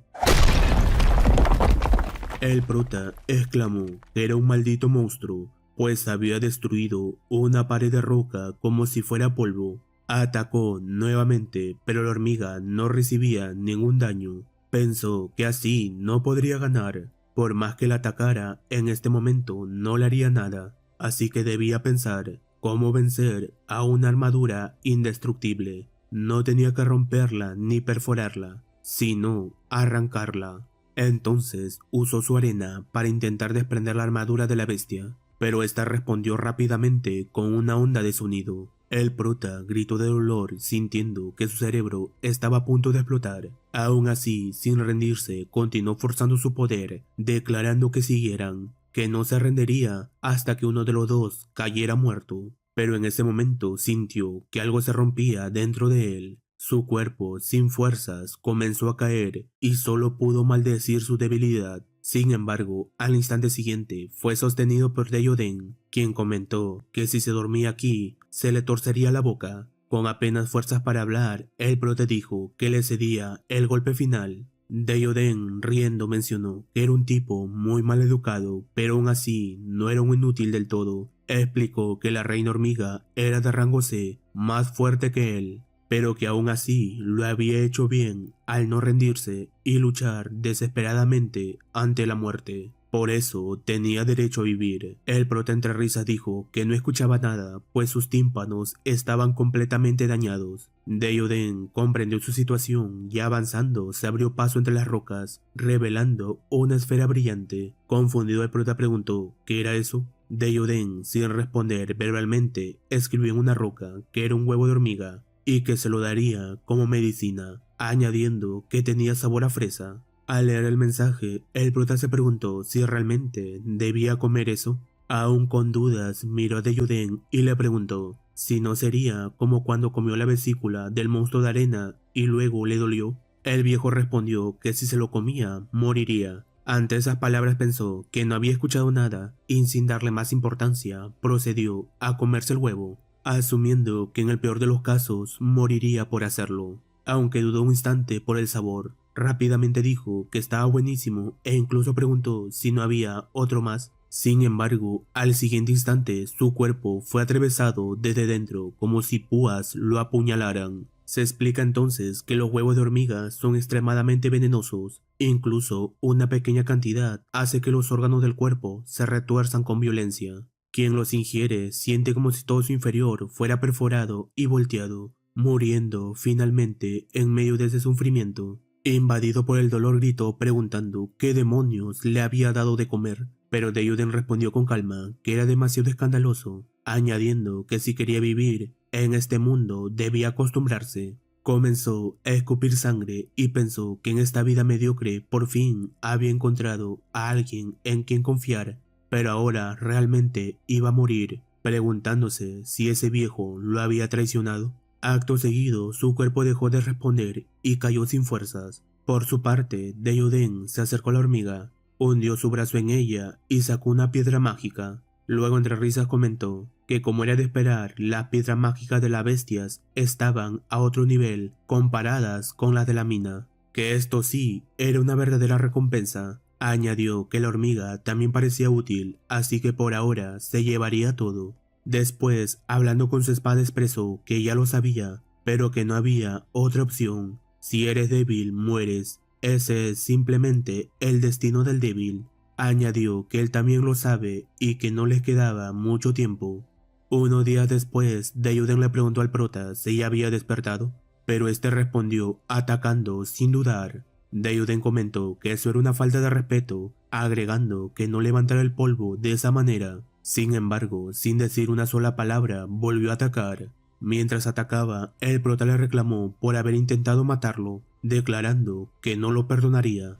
El prota exclamó que era un maldito monstruo, pues había destruido una pared de roca como si fuera polvo. Atacó nuevamente, pero la hormiga no recibía ningún daño. Pensó que así no podría ganar. Por más que la atacara, en este momento no le haría nada, así que debía pensar cómo vencer a una armadura indestructible. No tenía que romperla ni perforarla, sino arrancarla. Entonces usó su arena para intentar desprender la armadura de la bestia, pero esta respondió rápidamente con una onda de sonido. El prota gritó de dolor sintiendo que su cerebro estaba a punto de explotar. Aún así, sin rendirse, continuó forzando su poder, declarando que siguieran, que no se rendiría hasta que uno de los dos cayera muerto. Pero en ese momento sintió que algo se rompía dentro de él. Su cuerpo, sin fuerzas, comenzó a caer y solo pudo maldecir su debilidad. Sin embargo, al instante siguiente fue sostenido por Deyoden, quien comentó que si se dormía aquí, se le torcería la boca. Con apenas fuerzas para hablar, el prota dijo que le cedía el golpe final. Deyoden, riendo, mencionó que era un tipo muy mal educado, pero aún así no era un inútil del todo. Explicó que la reina hormiga era de rango C, más fuerte que él, pero que aún así lo había hecho bien al no rendirse y luchar desesperadamente ante la muerte. Por eso tenía derecho a vivir. El prota entre risas dijo que no escuchaba nada, pues sus tímpanos estaban completamente dañados. Deyoden comprendió su situación y avanzando se abrió paso entre las rocas, revelando una esfera brillante. Confundido, el prota preguntó ¿qué era eso? Deyoden, sin responder verbalmente, escribió en una roca que era un huevo de hormiga y que se lo daría como medicina, añadiendo que tenía sabor a fresa. Al leer el mensaje, el prota se preguntó si realmente debía comer eso. Aún con dudas, miró a Deyoden y le preguntó si no sería como cuando comió la vesícula del monstruo de arena y luego le dolió. El viejo respondió que si se lo comía, moriría. Ante esas palabras pensó que no había escuchado nada y sin darle más importancia, procedió a comerse el huevo, asumiendo que en el peor de los casos moriría por hacerlo. Aunque dudó un instante por el sabor, rápidamente dijo que estaba buenísimo e incluso preguntó si no había otro más. Sin embargo, al siguiente instante su cuerpo fue atravesado desde dentro como si púas lo apuñalaran. Se explica entonces que los huevos de hormiga son extremadamente venenosos. Incluso una pequeña cantidad hace que los órganos del cuerpo se retuerzan con violencia. Quien los ingiere siente como si todo su inferior fuera perforado y volteado, muriendo finalmente en medio de ese sufrimiento. Invadido por el dolor, gritó preguntando qué demonios le había dado de comer, pero Deyoden respondió con calma que era demasiado escandaloso, añadiendo que si quería vivir en este mundo debía acostumbrarse. Comenzó a escupir sangre y pensó que en esta vida mediocre por fin había encontrado a alguien en quien confiar, pero ahora realmente iba a morir, preguntándose si ese viejo lo había traicionado. Acto seguido, su cuerpo dejó de responder y cayó sin fuerzas. Por su parte, Deyoden se acercó a la hormiga, hundió su brazo en ella y sacó una piedra mágica. Luego, entre risas, comentó que como era de esperar, las piedras mágicas de las bestias estaban a otro nivel comparadas con las de la mina, que esto sí era una verdadera recompensa. Añadió que la hormiga también parecía útil, así que por ahora se llevaría todo. Después, hablando con su espada, expresó que ya lo sabía, pero que no había otra opción. Si eres débil, mueres. Ese es simplemente el destino del débil. Añadió que él también lo sabe y que no les quedaba mucho tiempo. Unos días después, Deyoden le preguntó al prota si ya había despertado, pero este respondió atacando sin dudar. Deyoden comentó que eso era una falta de respeto, agregando que no levantara el polvo de esa manera. Sin embargo, sin decir una sola palabra, volvió a atacar. Mientras atacaba, el prota le reclamó por haber intentado matarlo, declarando que no lo perdonaría.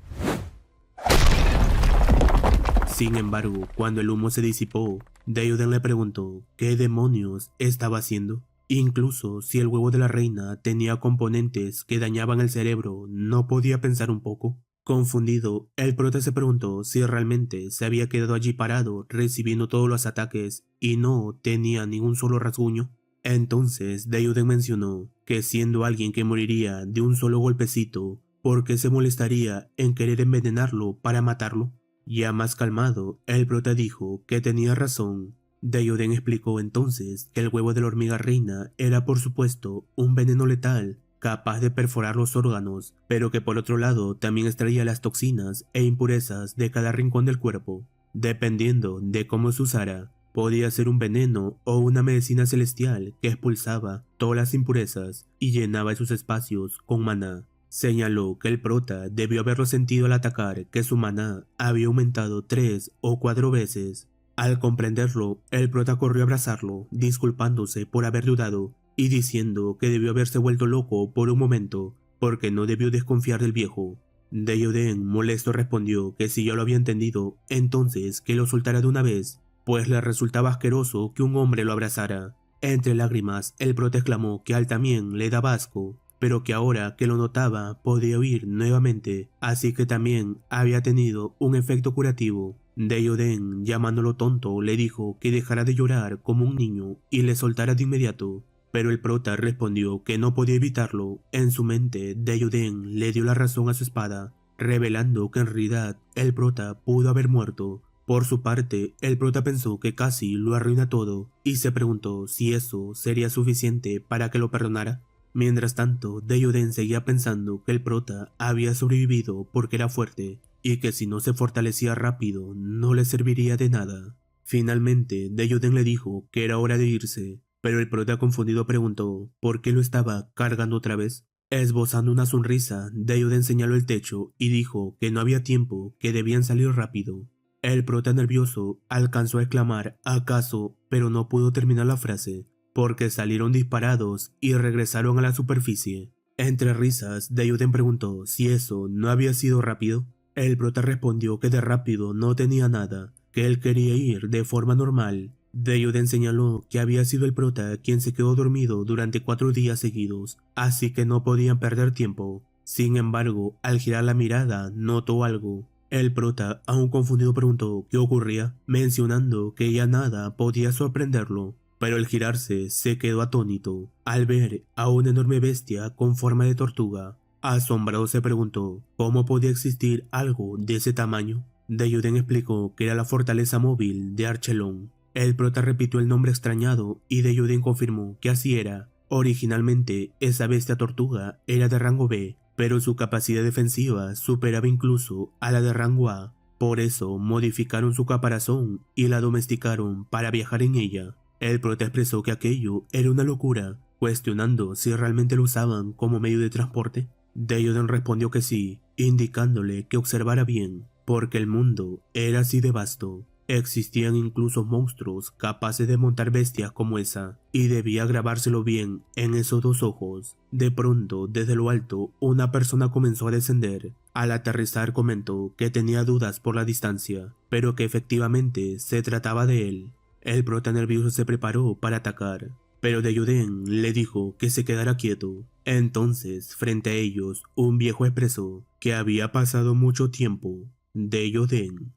Sin embargo, cuando el humo se disipó, Deiyuden le preguntó qué demonios estaba haciendo. Incluso si el huevo de la reina tenía componentes que dañaban el cerebro, ¿no podía pensar un poco? Confundido, el prota se preguntó si realmente se había quedado allí parado recibiendo todos los ataques y no tenía ningún solo rasguño. Entonces Deiyuden mencionó que siendo alguien que moriría de un solo golpecito, ¿por qué se molestaría en querer envenenarlo para matarlo? Ya más calmado, el prota dijo que tenía razón. Deiyuden explicó entonces que el huevo de la hormiga reina era por supuesto un veneno letal capaz de perforar los órganos, pero que por otro lado también extraía las toxinas e impurezas de cada rincón del cuerpo. Dependiendo de cómo se usara, podía ser un veneno o una medicina celestial que expulsaba todas las impurezas y llenaba esos espacios con maná. Señaló que el prota debió haberlo sentido al atacar que su maná había aumentado 3 o 4 veces. Al comprenderlo, el prota corrió a abrazarlo, disculpándose por haber dudado y diciendo que debió haberse vuelto loco por un momento, porque no debió desconfiar del viejo. Deiyuden, molesto, respondió que si ya lo había entendido, entonces que lo soltara de una vez, pues le resultaba asqueroso que un hombre lo abrazara. Entre lágrimas, el prota exclamó que a él también le daba asco, pero que ahora que lo notaba podía oír nuevamente, así que también había tenido un efecto curativo. Deiyuden, llamándolo tonto, le dijo que dejara de llorar como un niño y le soltara de inmediato, pero el prota respondió que no podía evitarlo. En su mente, Deiyuden le dio la razón a su espada, revelando que en realidad el prota pudo haber muerto. Por su parte, el prota pensó que casi lo arruina todo y se preguntó si eso sería suficiente para que lo perdonara. Mientras tanto, Deiyuden seguía pensando que el prota había sobrevivido porque era fuerte y que si no se fortalecía rápido no le serviría de nada. Finalmente, Deiyuden le dijo que era hora de irse, pero el prota confundido preguntó por qué lo estaba cargando otra vez. Esbozando una sonrisa, Deiyuden señaló el techo y dijo que no había tiempo, que debían salir rápido. El prota nervioso alcanzó a exclamar «¿acaso?», pero no pudo terminar la frase, porque salieron disparados y regresaron a la superficie. Entre risas, Deiyuden preguntó si eso no había sido rápido. El prota respondió que de rápido no tenía nada, que él quería ir de forma normal. Deiyuden señaló que había sido el prota quien se quedó dormido durante 4 días seguidos, así que no podían perder tiempo. Sin embargo, al girar la mirada, notó algo. El prota, aún confundido, preguntó qué ocurría, mencionando que ya nada podía sorprenderlo. Pero al girarse se quedó atónito al ver a una enorme bestia con forma de tortuga. Asombrado se preguntó cómo podía existir algo de ese tamaño. Deiyuden explicó que era la fortaleza móvil de Archelon. El prota repitió el nombre extrañado y Deiyuden confirmó que así era. Originalmente esa bestia tortuga era de rango B, pero su capacidad defensiva superaba incluso a la de rango A. Por eso modificaron su caparazón y la domesticaron para viajar en ella. El prota expresó que aquello era una locura, cuestionando si realmente lo usaban como medio de transporte. Deiyuden respondió que sí, indicándole que observara bien, porque el mundo era así de vasto. Existían incluso monstruos capaces de montar bestias como esa, y debía grabárselo bien en esos 2 ojos. De pronto, desde lo alto, una persona comenzó a descender. Al aterrizar comentó que tenía dudas por la distancia, pero que efectivamente se trataba de él. El prota nervioso se preparó para atacar, pero Deiyuden le dijo que se quedara quieto. Entonces, frente a ellos, un viejo expresó que había pasado mucho tiempo. Deiyuden